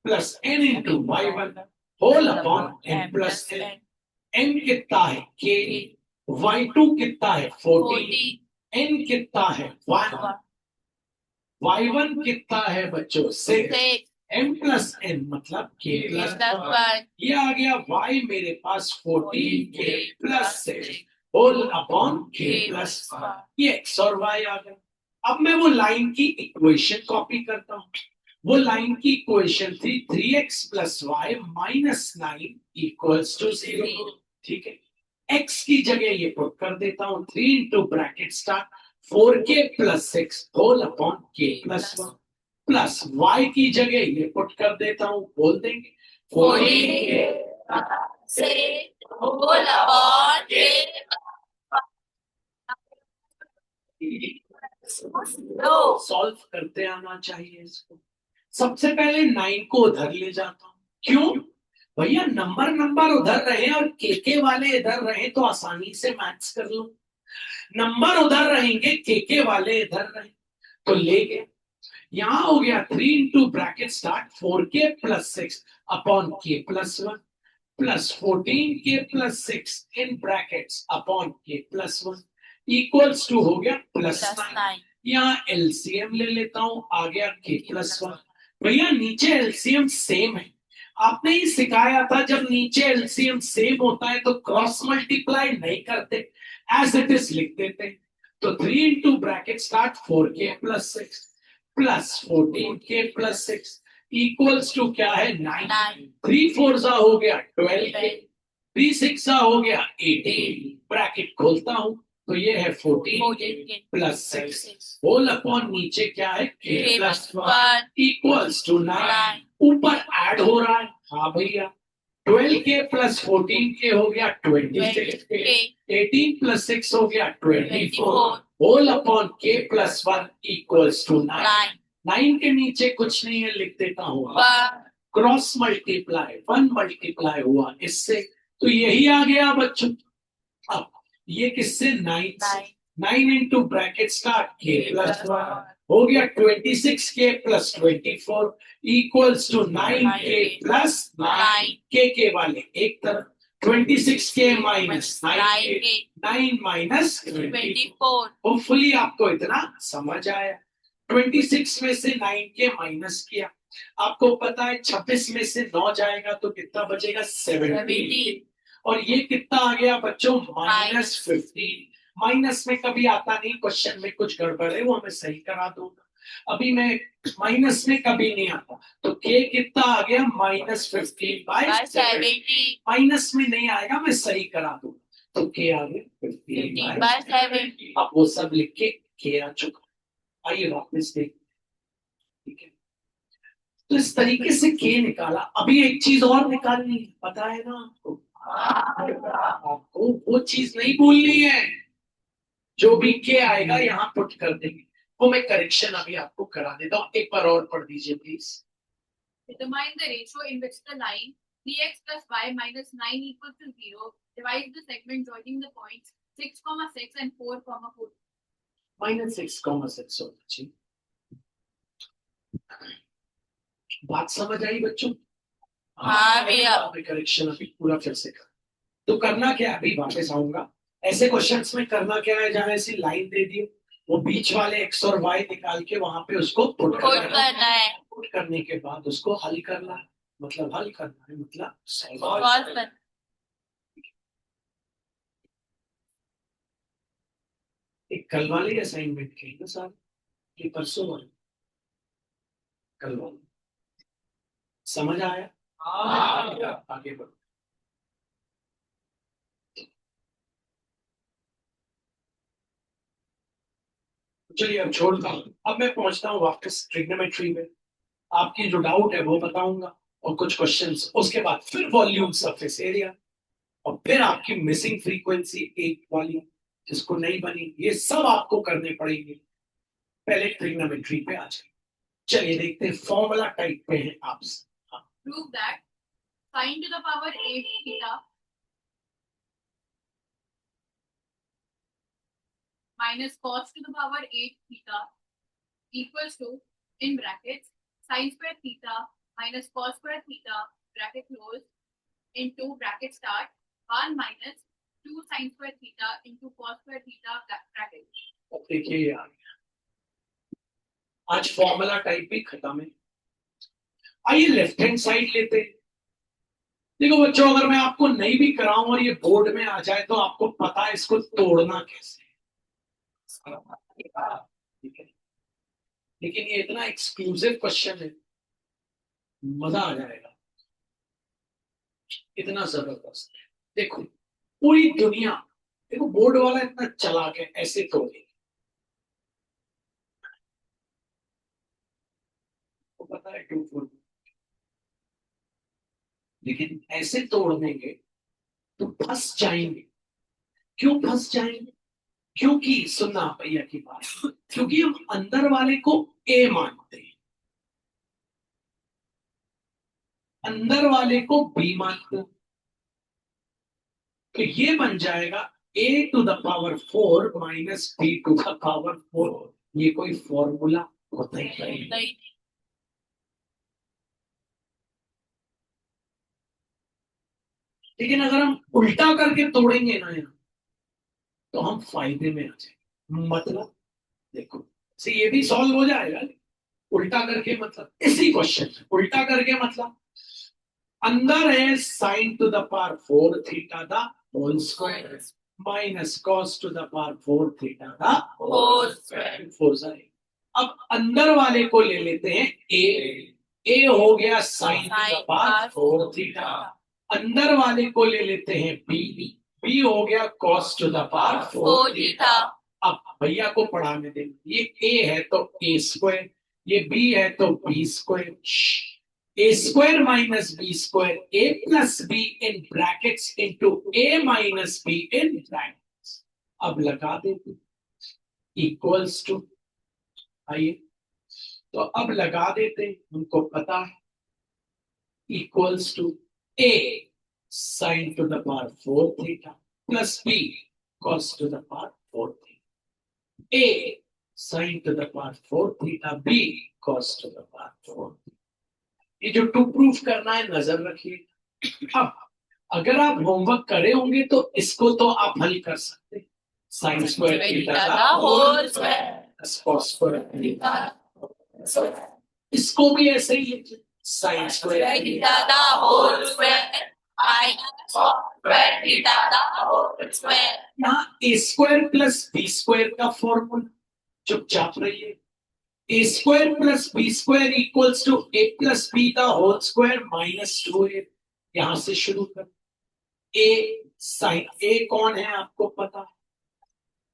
plus n into y1 whole upon n plus n। n कितना है k, y2 कितना है 14, n कितना है 1, y1 कितना है बच्चों 6, m प्लस n मतलब k प्लस 1। ये आ गया y मेरे पास 14k plus 6 whole upon k plus 1। ये x और y आ गया। अब मैं वो लाइन की इक्वेशन कॉपी करता हूँ। वो लाइन की इक्वेशन थी 3x plus Y minus 9 equals to 0। ठीक है, x की जगह ये पुट कर देता हूँ 3 into bracket start 4k plus 6 whole upon k plus 1 plus y की जगह ये पुट कर देता हूँ, बोल देंगे 14k से होल अपॉन k सॉल्व करते आना चाहिए इसको। सबसे पहले 9 को उधर ले जाता हूँ। क्यों भैया, नंबर नंबर उधर रहे और के वाले इधर रहे तो आसानी से मैथ्स कर लो। नंबर उधर रहेंगे, के वाले इधर रहे तो ले गए। यहां हो गया 3 into bracket start 4k plus 6 upon k plus 1 plus 14k plus 6 in brackets upon k plus 1 equals to हो गया प्लस 9। यहाँ एलसीएम ले लेता हूं, आ गया k प्लस 1। भैया नीचे एलसीएम सेम है, आपने ही सिखाया था जब नीचे एलसीएम सेम होता है तो क्रॉस मल्टीप्लाई नहीं करते, एज इट इज लिख देते। तो 3 into bracket start 4k plus 6 plus 14k plus 6 equals to क्या है 9। 3 4 हो गया 12k, 3 6 हो गया 18। ब्रैकेट खोलता हूं तो ये है 14k प्लस 6 होल अपॉन नीचे क्या है k प्लस 1 इक्वल्स टू 9। ऊपर ऐड हो रहा है, हाँ भैया 12k प्लस 14k हो गया 26k, 18 प्लस 6 हो गया 24 whole upon k plus 1 equals to 9। 9 के नीचे कुछ नहीं है, लिख देता हूँ क्रॉस मल्टीप्लाई 1 मल्टीप्लाई हुआ इससे, तो यही आ गया बच्चों। अब ये किससे 9 से 9 into bracket start k plus 1 हो गया 26k plus 24 equals to 9k plus 9 के वाले एक तरफ 26k minus 9k 9 minus 24। Hopefully आपको इतना समझ आया। 26 में से 9k माइनस किया, आपको पता है 26 में से 9 जाएगा तो कितना बचेगा 17 और ये कितना आ गया बच्चों माइनस 15। माइनस में कभी आता नहीं, क्वेश्चन में कुछ गड़बड़ है वो हमें सही करा दूंगा। अभी मैं माइनस में कभी नहीं आता, तो के कितना आ गया माइनस 15 बाय 70। माइनस में नहीं आएगा, मैं सही करा दूंगा, तो के आ गया 15 बाय 70। अब वो सब लिख के आ चुका। आइए वापस देख, ठीक है। तो इस तरीके से के निकाला। अभी एक चीज और निकालनी है, पता है ना आपको वो चीज नहीं भूलनी है, जो भी के आएगा यहाँ पुट कर देंगे। वो मैं करेक्शन अभी आपको करा देता हूँ, एक बार और पढ़ दीजिए please. Determine the ratio in which the line 3x plus y minus 9 equals to 0 divides the segment joining the points 6,6 and 4,4. Minus 6,6 होना चाहिए। बात समझ आई बच्चों? हाँ भैया। करेक्शन अभी पूरा फिर से कर। तो करना क्या है, अभी वापस आऊंगा। ऐसे क्वेश्चंस में करना क्या है, जहां ऐसी लाइन दे दी वो बीच वाले x और y निकाल के वहां पे उसको पुट करना है। पुट करने के बाद उसको हल करना है, मतलब हल करना है मतलब सॉल्व करना। एक कल वाले असाइनमेंट के ना सर, ये परसों वाले कल वाले समझ आया? आगे बढ़ो। चलिए अब छोड़ता हूँ, अब मैं पहुंचता हूँ वापस ट्रिग्नोमेट्री में। आपकी जो डाउट है वो बताऊंगा और कुछ क्वेश्चंस, उसके बाद फिर वॉल्यूम सरफेस एरिया और फिर आपकी मिसिंग फ्रीक्वेंसी एक वॉल्यूम जिसको नहीं बनी, ये सब आपको करने पड़ेंगे। पहले ट्रिग्नोमेट्री पे आ जाए। चलिए देखते हैं फॉर्मूला टाइप पे है आप। Prove that sin to the power 8 theta minus cos to the power 8 theta equals to, in brackets, sin square theta minus cos square theta bracket close into bracket start 1 minus 2 sin square theta into cos square theta bracket. अब देखिए ये आ गया, आज formula type भी खत्म है। आइए लेफ्ट हैंड साइड लेते हैं। देखो बच्चों, अगर मैं आपको नहीं भी कराऊं और ये बोर्ड में आ जाए तो आपको पता है इसको तोड़ना कैसे, ठीक है। लेकिन ये इतना एक्सक्लूसिव क्वेश्चन है, मजा आ जाएगा, इतना जबरदस्त है। देखो पूरी दुनिया, देखो बोर्ड वाला इतना चालाक है, ऐसे तोड़े, वो पता है 2 4, लेकिन ऐसे तोड़ देंगे तो फंस जाएंगे। क्यों फंस जाएंगे? क्योंकि सुनना भैया की बात, क्योंकि हम अंदर वाले को ए मानते हैं, अंदर वाले को बी मानते हैं, तो ये बन जाएगा a to the power 4 minus b to the power 4। ये कोई फॉर्मूला होता ही नहीं। लेकिन अगर हम उल्टा करके तोड़ेंगे ना यहाँ, तो हम फायदे में आ जाएंगे। मतलब देखो से ये भी सॉल्व हो जाएगा उल्टा करके। मतलब इसी क्वेश्चन उल्टा करके मतलब अंदर है sine to the power 4 theta the whole square minus cos to the power 4 theta the whole square. 4 जाए। अब अंदर वाले को ले लेते हैं ए हो गया sign to the power 4 theta. अंदर वाले को ले लेते हैं बी हो गया cos to the power 4 theta. अब भैया को पढ़ाने दें, ये ए है तो ए स्क्वायर, ये बी है तो B square, A square minus B square, A plus B in brackets into A minus B in brackets. अब लगा देते इक्वल्स टू, आइए तो अब लगा देते हैं, उनको पता है equals to A sine to the power 4 theta plus B cos to the power 4 theta, A sine to the power 4 theta B cos to the power 4 theta. ये जो टू प्रूफ करना है नजर रखिए। अब अगर आप होमवर्क करे होंगे तो इसको तो आप हल कर सकते, साइन स्क्वायर थीटा का whole square cos square theta, इसको भी ऐसे ही लिखिए sine square theta the whole square minus cos square theta the whole square. यहाँ A square plus B square का फॉर्मूला चुपचाप रहिए, A square plus B square equals to A plus B का होल स्क्वायर माइनस 2a। यहां से शुरू कर, ए sign, ए कौन है आपको पता है,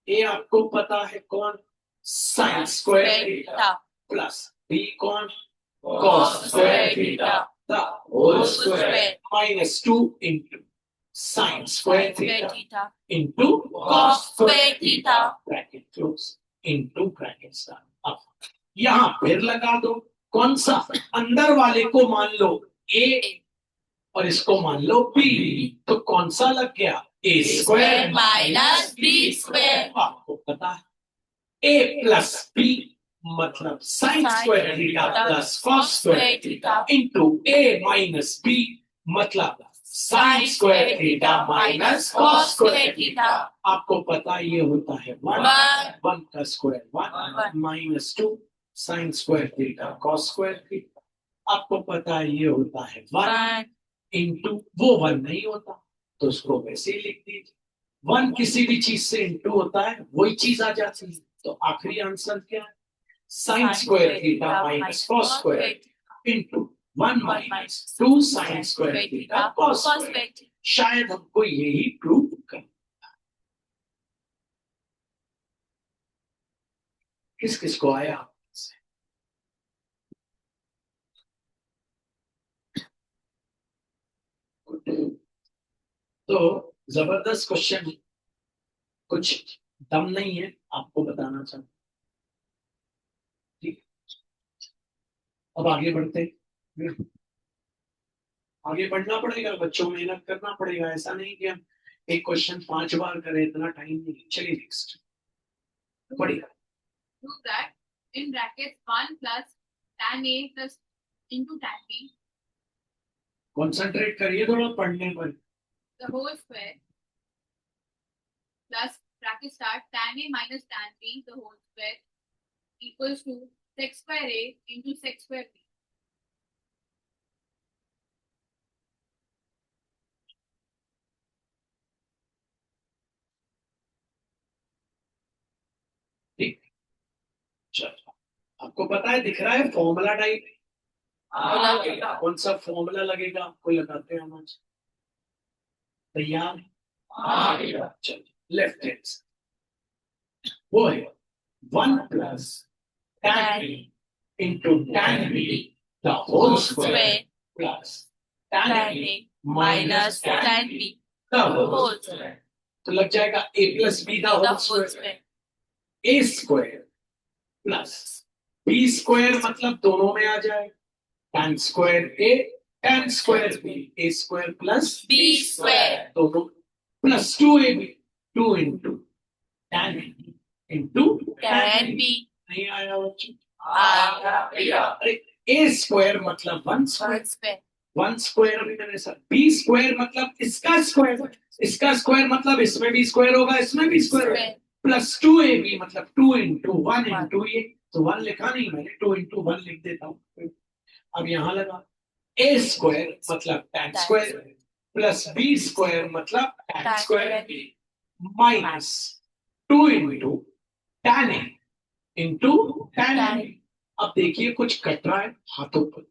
ए आपको पता है कौन, sine square theta plus B कौन, cos square theta the whole square minus 2 into sine square theta into cos square theta bracket close into bracket start. अब यहां फिर लगा दो, कौन सा, अंदर वाले को मान लो ए और इसको मान लो बी, तो कौन सा लग गया, A square minus B square. आपको पता है ए प्लस बी मतलब sine square theta plus cos square theta into A minus B मतलब sine square theta minus cos square theta. आपको पता ये होता है 1 का square 1 minus 2 sine square theta cos square theta. आपको पता है ये होता है 1 इंटू, वो 1 नहीं होता तो उसको वैसे ही लिख दीजिए, 1 किसी भी चीज से इंटू होता है वही चीज आ जाती है। तो आखिरी आंसर क्या है, sign square theta minus cos square into 1 minus 2 sine square theta cos square. शायद हमको यही प्रूव करना। किस किस को आया? तो जबरदस्त क्वेश्चन, कुछ दम नहीं है आपको बताना चाहता, ठीक। अब आगे बढ़ते हैं, आगे बढ़ना पड़ेगा बच्चों, मेहनत करना पड़ेगा। ऐसा नहीं कि हम एक क्वेश्चन 5 बार करें, इतना टाइम नहीं। चलिए नेक्स्ट बढ़िया। Prove that in brackets 1 plus tan A plus into tan B concentrate करिए थोड़ा पढ़ने पर। The whole square plus bracket start tan A minus tan B the whole square equals to sec square A into sec square B. ठीक, चलो आपको पता है, दिख रहा है फॉर्मूला टाइप। कौन सा फॉर्मूला लगेगा आपको, लगाते हैं हम आज। तैयार? चलो लेफ्ट हैंड वो है 1 plus tan B into tan B the whole square plus tan A minus tan B the whole square। तो लग जाएगा a plus b the whole square, a square plus b square, मतलब दोनों में आ जाए tan square a tan square b, a square plus B square दोनों plus 2ab 2 into tan into tan B नहीं आया बच्चों? आया अरे a स्क्वायर मतलब 1 स्क्वायर, 1 square 1 स्क्वायर अभी मैंने सर, b स्क्वायर मतलब इसका स्क्वायर, इसका स्क्वायर मतलब इसमें भी स्क्वायर होगा, इसमें भी स्क्वायर होगा, प्लस 2ab मतलब 2 into 1 into ये, तो 1 लिखा नहीं मैंने, 2 into 1 लिख देता हूँ। अब यहाँ लगा a स्क्वायर मतलब tan square plus b square मतलब tan square b minus 2 into tan a into tan b। अब देखिए कुछ कट रहा है हाथों पर,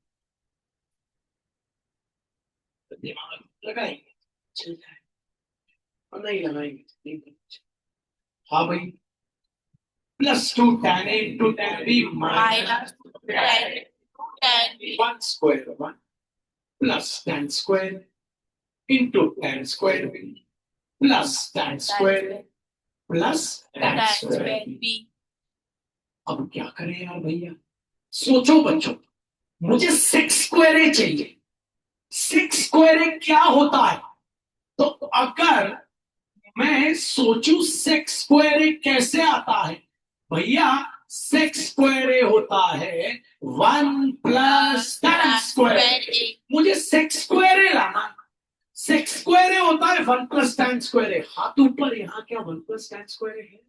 तो दिमाग लगाएंगे चल जाए, और नहीं लगाएंगे नहीं पता। हाँ भाई, plus 2 tan a into tan b minus tan B 1 square 1 plus tan square into tan square b plus tan square plus tan tan square square b। B अब क्या करें यार भैया, सोचो बच्चों, मुझे 6 स्क्वायर ए चाहिए। 6 स्क्वायर ए क्या होता है? तो अगर मैं सोचूं 6 स्क्वायर ए कैसे आता है, भैया 6 स्क्वायर ए होता है 1 प्लस tan स्क्वायर। मुझे 6 स्क्वायर ए लाना, 6 स्क्वायर ए होता है 1 प्लस tan स्क्वायर ए। हाथ ऊपर, यहाँ क्या 1 प्लस tan स्क्वायर है?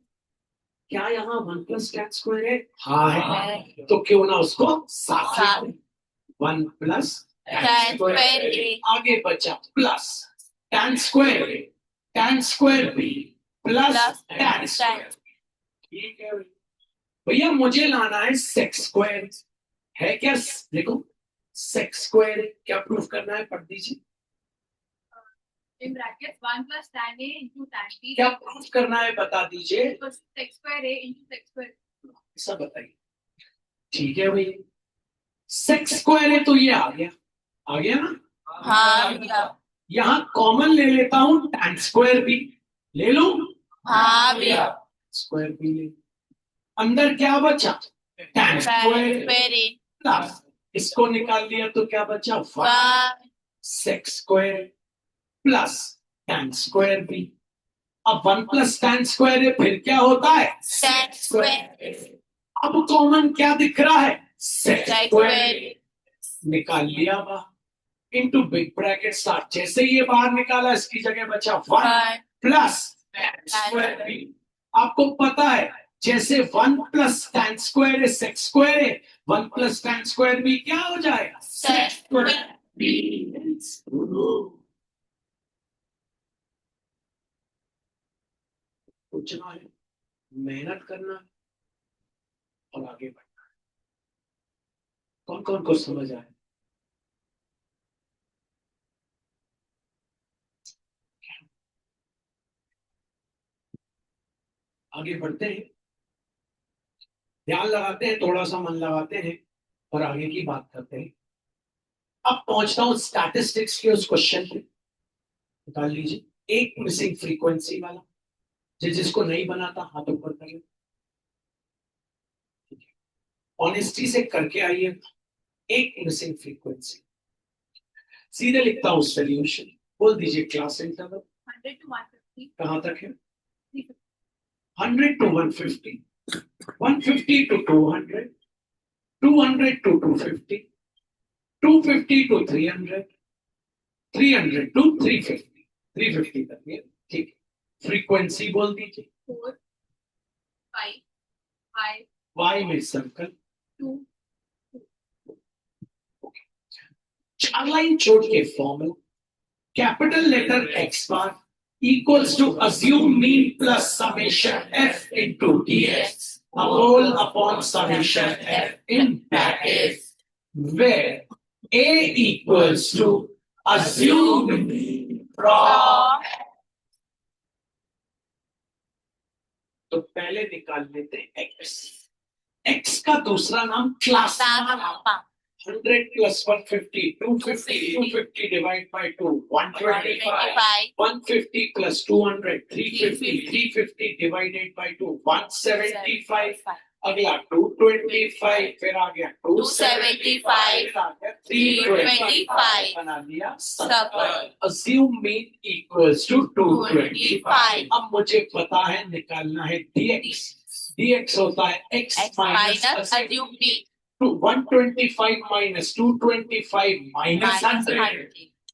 क्या यहाँ 1 प्लस tan स्क्वायर है? हाँ है, तो क्यों ना उसको साथ 1 प्लस tan square A आगे बचा plus tan square A tan square B plus tan square. ठीक है भैया, मुझे लाना है 6 स्क्वायर है क्या? देखो 6 स्क्वायर क्या प्रूफ करना है, पढ़ दीजिए। In brackets 1 plus tan A into tan B क्या प्रूफ करना है बता दीजिए, equals sec square A into sec square B. सब बताइए। ठीक है भैया, 6 स्क्वायर है तो ये आ गया ना? हाँ यहाँ कॉमन ले लेता हूं, tan स्क्वायर भी ले लो, हाँ भैया स्क्वायर भी ले, अंदर क्या बचा tan स्क्वायर A प्लस इसको निकाल लिया तो क्या बचा 1 sec square plus tan square भी। अब 1 प्लस tan स्क्वायर है, फिर क्या होता है tan square अब कॉमन क्या दिख रहा है sec स्क्वायर, square निकाल लिया बाहर इनटू बिग ब्रैकेट स्टार्ट। जैसे ये बाहर निकाला, इसकी जगह बचा 1 प्लस tan स्क्वायर भी। आपको पता है जैसे 1 प्लस tan स्क्वायर है sec स्क्वायर है, 1 प्लस tan स्क्वायर भी क्या हो जाएगा sec स्क्वायर भी। सोचना है, मेहनत करना है और आगे बढ़ना है। कौन कौन को समझ आए? आगे बढ़ते हैं, ध्यान लगाते हैं, थोड़ा सा मन लगाते हैं और आगे की बात करते हैं। अब पहुंचता हूं स्टैटिस्टिक्स के उस क्वेश्चन पे, निकाल लीजिए एक मिसिंग फ्रीक्वेंसी वाला, जिसको नहीं बनाता हाथ ऊपर करिए, ऑनेस्टी से करके आइए। एक मिसिंग फ्रीक्वेंसी, सीधे लिखता हूं सोल्यूशन, बोल दीजिए क्लास इंटरवल 100 to 150. कहां तक है? 100 to 150, 150 to 200, 200 to 250, 250 to 300, 300 to 350, 350 कर दिया, ठीक। फ्रीक्वेंसी बोल दीजिए। 4, 5, 5, वाई में सर्कल 2, चार लाइन छोड़ के formula capital letter X bar equals to assume mean plus summation f into dx a whole upon summation f in brackets where a equals to assume mean from तो पहले निकाल लेते हैं x x का दूसरा नाम class 100 plus 150, 250, 250 divided by 2, 125, 150 plus 200, 350, 350 divided by 2, 175, अगला 225, फिर आ गया 275, 325 बना दिया circle. Assume mean equals to 225। अब मुझे पता है निकालना है dx, dx होता है x minus assume mean। 125 minus 225 minus 100,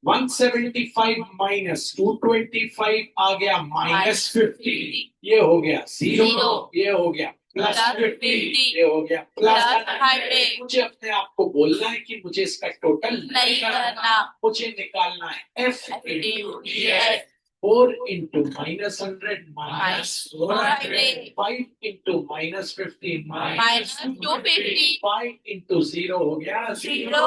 175 minus 225 आ गया minus 50, ये हो गया 0, ये हो गया plus 50, ये हो गया plus 100। मुझे अपने आप को बोलना है कि मुझे इसका टोटल नहीं करना, मुझे निकालना है f into dx। 4 into minus 100 minus 400, 5 into minus 50 minus 250, 5 into 0 हो गया 0,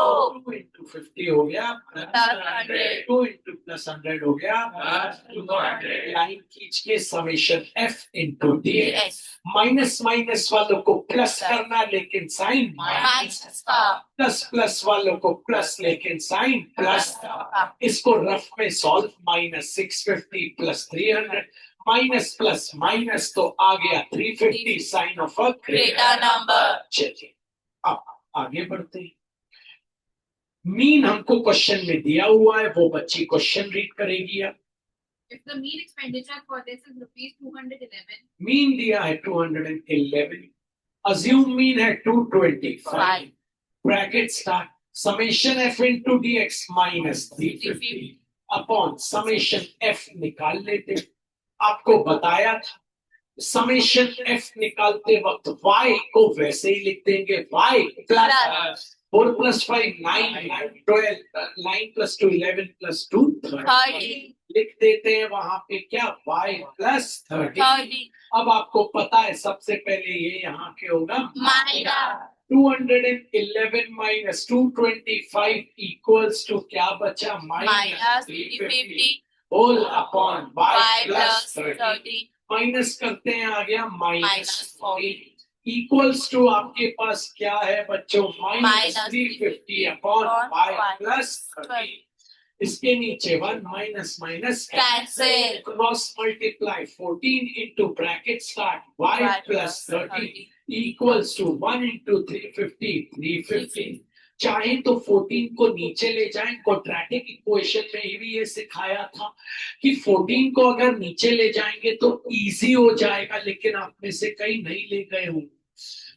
2 into 50 हो गया plus 100, 2 into plus 100 हो गया plus 200। लाइन खींच के summation f into dx। Minus minus वालों को प्लस करना लेकिन साइन माइनस का, प्लस प्लस वालों को प्लस लेकिन साइन प्लस का। इसको रफ में solve minus 650 plus 300 minus plus minus तो आ गया 350 sign of a greater number. चलिए अब आगे बढ़ते हैं। मीन हमको क्वेश्चन में दिया हुआ है, वो बच्ची क्वेश्चन रीड करेगी। अब if the mean expenditure for this is rupees 211, mean दिया है 211, assume मीन है 225, bracket start summation f into dx minus 350 upon summation f निकाल लेते। आपको बताया था समेशन f निकालते वक्त y को वैसे ही लिख देंगे, y plus 4 plus 5 9, 12, 9 plus 2 11 plus 2 30 लिख देते हैं वहां पे क्या y plus 30। अब आपको पता है सबसे पहले ये यहाँ के होगा माइनस 211 minus 225 equals to क्या बचा minus 350 whole upon y plus 30। Minus करते हैं आ गया माइनस 40 इक्वल्स टू आपके पास क्या है बच्चों माइनस 350 अपॉन y प्लस 30। इसके नीचे 1 minus minus cancel, cross multiply 14 into bracket start y plus 30 equals to 1 into 350 350। चाहे तो 14 को नीचे ले जाएं, क्वाड्रेटिक इक्वेशन में भी ये सिखाया था कि 14 को अगर नीचे ले जाएंगे तो इजी हो जाएगा, लेकिन आप में से कई नहीं ले गए होंगे।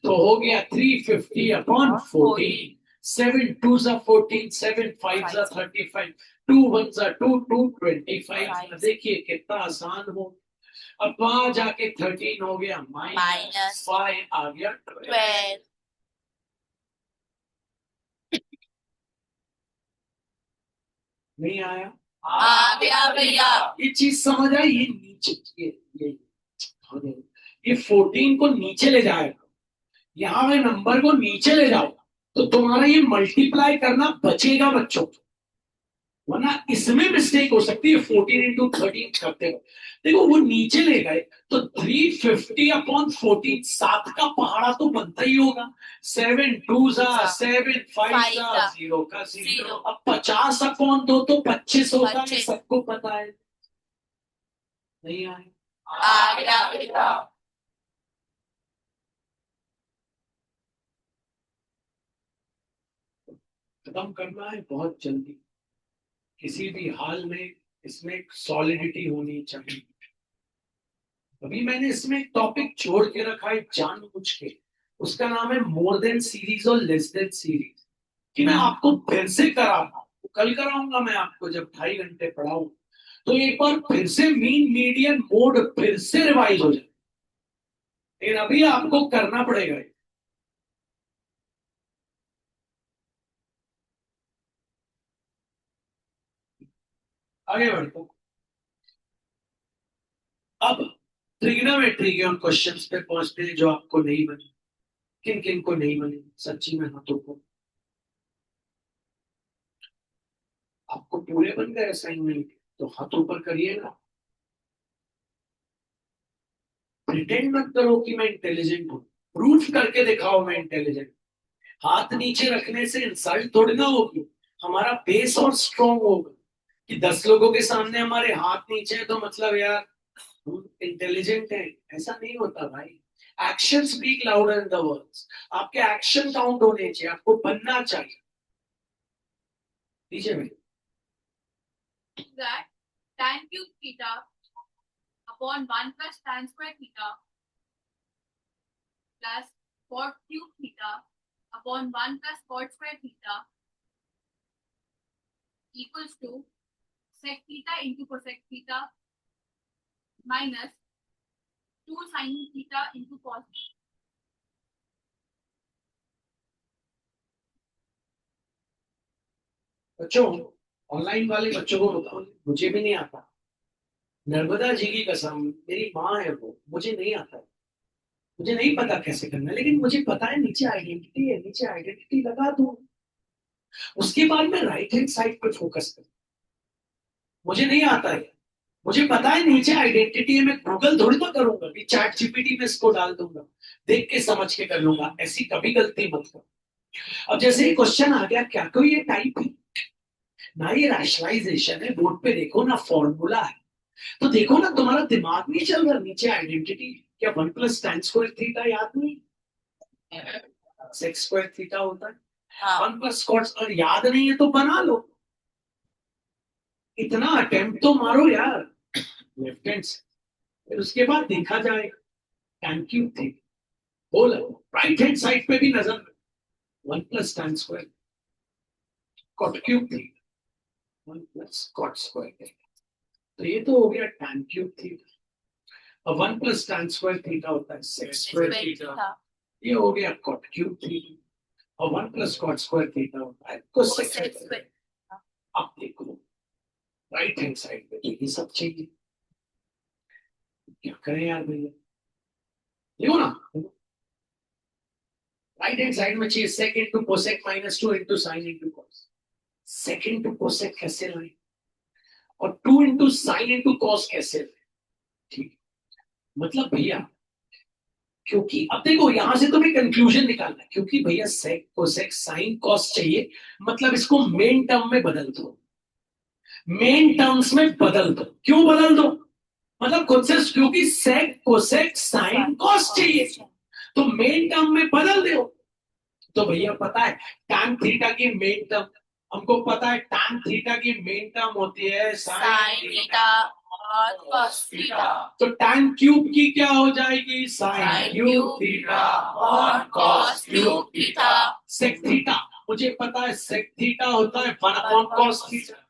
तो हो गया 350 upon 14, 7 2s are 14, 7 5s are 35, 2 1s are 2, 2 25। देखिए कितना आसान हो। अब वहां जाके 13 हो गया माइनस 5 आ गया 12। नहीं आया? आ गया भैया। ये चीज समझ आई? ये नीचे ये 14 को नीचे ले जाएगा, यहाँ में नंबर को नीचे ले जाओ तो तुम्हारा ये मल्टीप्लाई करना बचेगा बच्चों, वरना इसमें मिस्टेक हो सकती है 14 into 13 करते हो। देखो वो नीचे ले गए तो 350 अपॉन 14 7 का पहाड़ा तो बनता ही होगा। 7 2s are 7 5s are 0 का 0। अब 50 अपॉन 2 तो 25 होता है, सबको पता है। नहीं आए? आ गया। खत्म करना है बहुत जल्दी, किसी भी हाल में इसमें सॉलिडिटी होनी चाहिए। अभी मैंने इसमें एक टॉपिक छोड़ के रखा है जानबूझ के, उसका नाम है मोर देन सीरीज और लेस देन सीरीज, कि मैं आपको फिर से करा कल कराऊंगा मैं आपको जब 2.5 घंटे पढ़ाऊं, तो एक बार फिर से मीन मीडियन मोड फिर से रिवाइज हो जाए, लेकिन अभी आपको करना पड़ेगा। आगे बढ़ते हैं। अब ट्रिग्नोमेट्री के उन क्वेश्चंस पे पहुंचते हैं जो आपको नहीं बने। किन किन को नहीं बने सच्ची में हाथों को? आपको पूरे बन गए असाइनमेंट तो हाथ ऊपर करिएगा। प्रिटेंड मत करो कि मैं इंटेलिजेंट हूं, प्रूफ करके दिखाओ मैं इंटेलिजेंट। हाथ नीचे रखने से इंसल्ट थोड़ी ना होगी, हमारा बेस और स्ट्रॉन्ग होगा कि 10 लोगों के सामने हमारे हाथ नीचे है तो मतलब यार इंटेलिजेंट है। ऐसा नहीं होता भाई। Action speak louder than the words. आपके एक्शन काउंट होने चाहिए, आपको बनना चाहिए। नीचे में that tan cube theta upon 1 plus tan square theta plus cot cube theta upon 1 plus cot square theta equals to sec theta into cosec theta minus 2 sin theta into cos theta. बच्चों, online वाले बच्चों को बताओ, मुझे भी नहीं आता। नर्मदा जी की कसम, मेरी माँ है वो, मुझे नहीं आता। मुझे नहीं पता कैसे करना है, लेकिन मुझे पता है नीचे आइडेंटिटी है, नीचे आइडेंटिटी लगा दूं। उसके बाद मैं राइट हैंड साइड पे फोकस करूं। मुझे नहीं आता है, मुझे पता है नीचे आइडेंटिटी है। मैं गूगल थोड़ी ना करूंगा कि चैट जीपीटी में इसको डाल दूंगा, देख के समझ के कर लूंगा। ऐसी कभी गलती मत करो। अब जैसे क्वेश्चन आ गया, क्या कोई ये टाइप है ना, ये रैशनलाइजेशन है, बोर्ड पे देखो ना फॉर्मूला है, तो देखो ना तुम्हारा दिमाग नहीं चल रहा। नीचे आइडेंटिटी क्या 1 प्लस tan स्क्वायर थीटा याद नहीं? सेक्स स्क्वायर थीटा होता है। 1 प्लस कॉट, और याद नहीं है तो बना लो। इतना अटेम्प्ट तो मारो यार लेफ्ट हैंड से, फिर उसके बाद देखा जाए। tan क्यूब थी बोल, राइट हैंड साइड पे भी नजर, 1 plus tan square cot cube थी, 1 प्लस कॉट स्क्वायर। तो ये तो हो गया tan क्यूब थी। और 1 प्लस tan स्क्वायर थीटा होता है सेक्स स्क्वायर थीटा। ये हो गया कॉट क्यूब थीटा। और 1 प्लस कॉट स्क्वायर थीटा होता है कोसेक स्क्वायर। अब देखो राइट हैंड साइड पे तो ये सब चाहिए, क्या करें यार भैया? देखो ना, राइट हैंड साइड में चाहिए sec into cosec minus 2 into sine into cos. Sec into cosec कैसे लाए, और 2 इंटू साइन इंटू कॉस कैसे लाए? ठीक, मतलब भैया, क्योंकि अब देखो यहां से तुम्हें कंक्लूजन निकालना है, क्योंकि भैया सेक कोसेक साइन कॉस चाहिए, मतलब इसको मेन टर्म में बदल दो। मेन टर्म्स में बदल दो। क्यों बदल दो? मतलब खुद से, क्योंकि सेक कोसेक साइन कॉस चाहिए, तो मेन टर्म में बदल दो। तो भैया पता है tan थीटा की मेन टर्म, हमको पता है tan थीटा की मेन टर्म होती है साइन थीटा और cos थीटा। तो tan क्यूब की क्या हो जाएगी? साइन क्यूब थीटा और cos cube theta. Sec theta मुझे पता है, सेक थीटा होता है 1 अपॉन कॉस थीटा,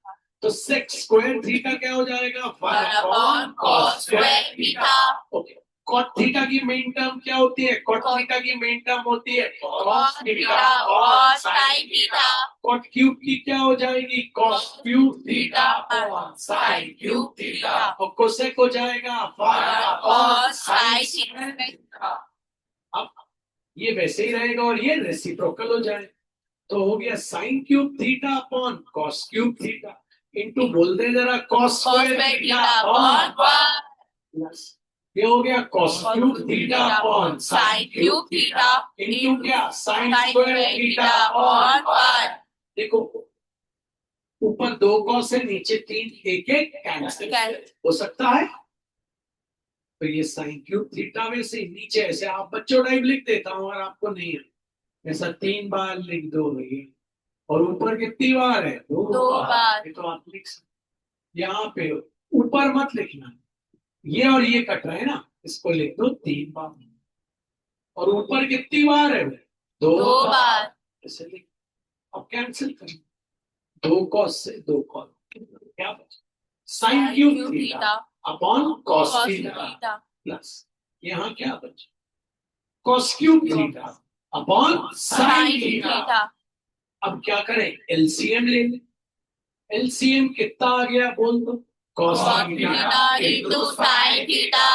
तो सेक स्क्वायर थीटा क्या हो जाएगा? 1 upon cos square theta. Okay, cot theta की मेन टर्म क्या होती है? कॉट थीटा की मेन टर्म होती है कॉस थीटा और sin थीटा। कॉट क्यूब की क्या हो जाएगी? कॉस क्यूब थीटा और sin क्यूब थीटा। और कोसेक हो जाएगा 1 और अपॉन sin थीटा। अब ये वैसे ही रहेगा और ये रेसिप्रोकल हो जाए, तो हो गया sign cube theta upon cos cube theta into बोल दे जरा cos square theta upon plus ये हो गया cos cube theta upon sin cube theta into क्या? साइन स्क्वायर थीटा और अपॉन 1। देखो ऊपर 2 कॉस है, नीचे 3, एक एक कैंसिल हो सकता है। तो ये साइन क्यूब थीटा में से नीचे ऐसे आप बच्चों टाइप लिख देता हूं, और आपको नहीं है ऐसा 3 बार लिख दो भैया। और ऊपर कितनी बार है? 2 बार। ये तो आप लिख सकते। यहाँ पे ऊपर मत लिखना, ये और ये कट रहे हैं ना, इसको लिख दो 3 बार। और ऊपर कितनी बार है? 2 बार। ऐसे लिख, अब कैंसिल कर। 2 cos से 2 cos, क्या बचा? Sign cube theta upon cos theta plus यहाँ क्या बचा? Cos cube theta upon sine theta. अब क्या करें? एलसीएम ले लें। एलसीएम कितना आ गया बोल दो? Cos theta into sin theta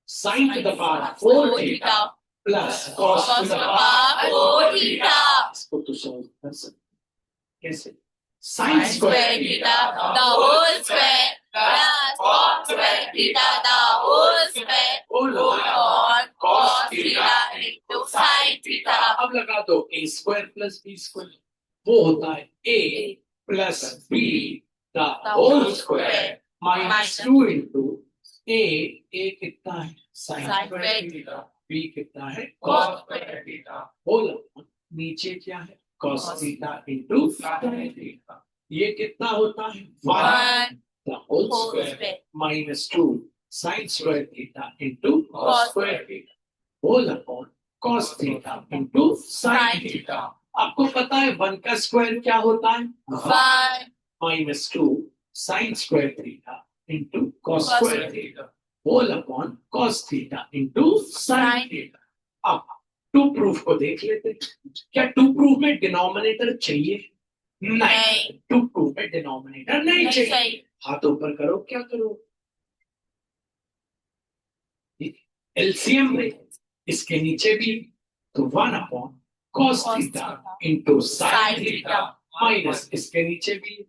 sine to the power 4 theta plus cos cos to to the the power power 4 theta इसको तो सॉल्व कर सकते कैसे? Sine sin square square theta the whole square plus cos square theta the whole square on cos theta into sin theta. अब लगा दो A square plus B square, वो होता है A plus B the whole square minus 2 into A कितना है? Sine Sin square square theta, B कितना है? cos cos square theta. Whole नीचे क्या है? Cos theta into sine theta. ये कितना होता है? 1 the whole Whole square square minus 2 sine square theta into cos Cos square theta whole upon cos theta into sine sin theta. theta. आपको पता है 1 का स्क्वायर क्या होता है? 1 minus 2 sine square theta into cos Cos square theta whole upon cos theta into sine Sin theta. अब two proof को देख लेते हैं। क्या टू प्रूफ में डिनोमिनेटर चाहिए? नहीं। टू प्रूफ में डिनोमिनेटर नहीं नहीं चाहिए। चाहिए. हाथ ऊपर करो, क्या करो? एलसीएम में इसके नीचे भी तो 1 upon cos Cos theta theta into sine sin theta theta minus इसके नीचे भी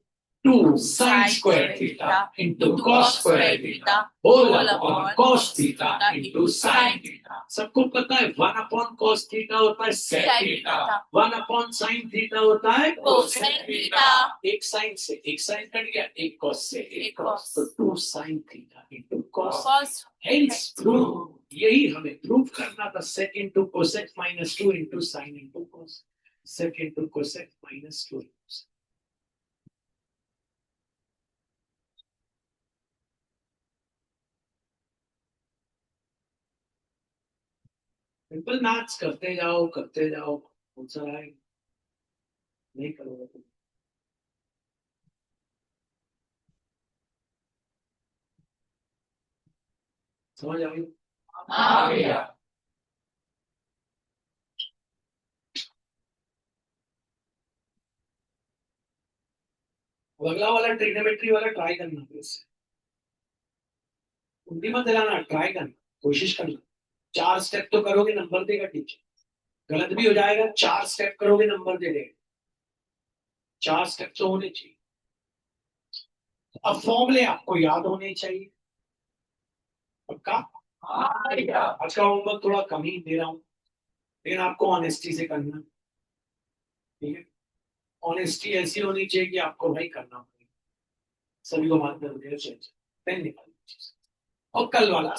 2 sine square theta into cos square theta whole upon cos theta into sine theta. सबको पता है 1 अपॉन कॉस थीटा होता है sec Sec theta, theta. 1 upon sine theta होता है Cosec theta. एक साइन से एक साइन कट गया, एक कॉस से एक एक कॉस, cos. तो 2 sine theta into cos. Cos Hence prove, यही हमें प्रूव करना था। sec into cosec minus 2 into sin into cos, sec into cosec minus 2 into sin। Simple maths करते जाओ आंसर आएगा। नहीं करोगे तो समझ आ गई? आ गया. अब अगला वाला ट्रिग्नोमेट्री वाला ट्राई करना फिर से। उंगली मत हिलाना, ट्राई करना, कोशिश करना। 4 स्टेप तो करोगे नंबर देगा टीचर, गलत भी हो जाएगा। 4 स्टेप करोगे नंबर दे देगा। 4 स्टेप तो होने चाहिए। अब फॉर्मूले आपको याद होने चाहिए पक्का। आज का होमवर्क थोड़ा कम ही दे रहा हूँ, लेकिन आपको ऑनेस्टी से करना, ठीक है? ऑनेस्टी ऐसी होनी चाहिए कि आपको भाई करना पड़ेगा। सभी को बात कर पेन निकाल और कल वाला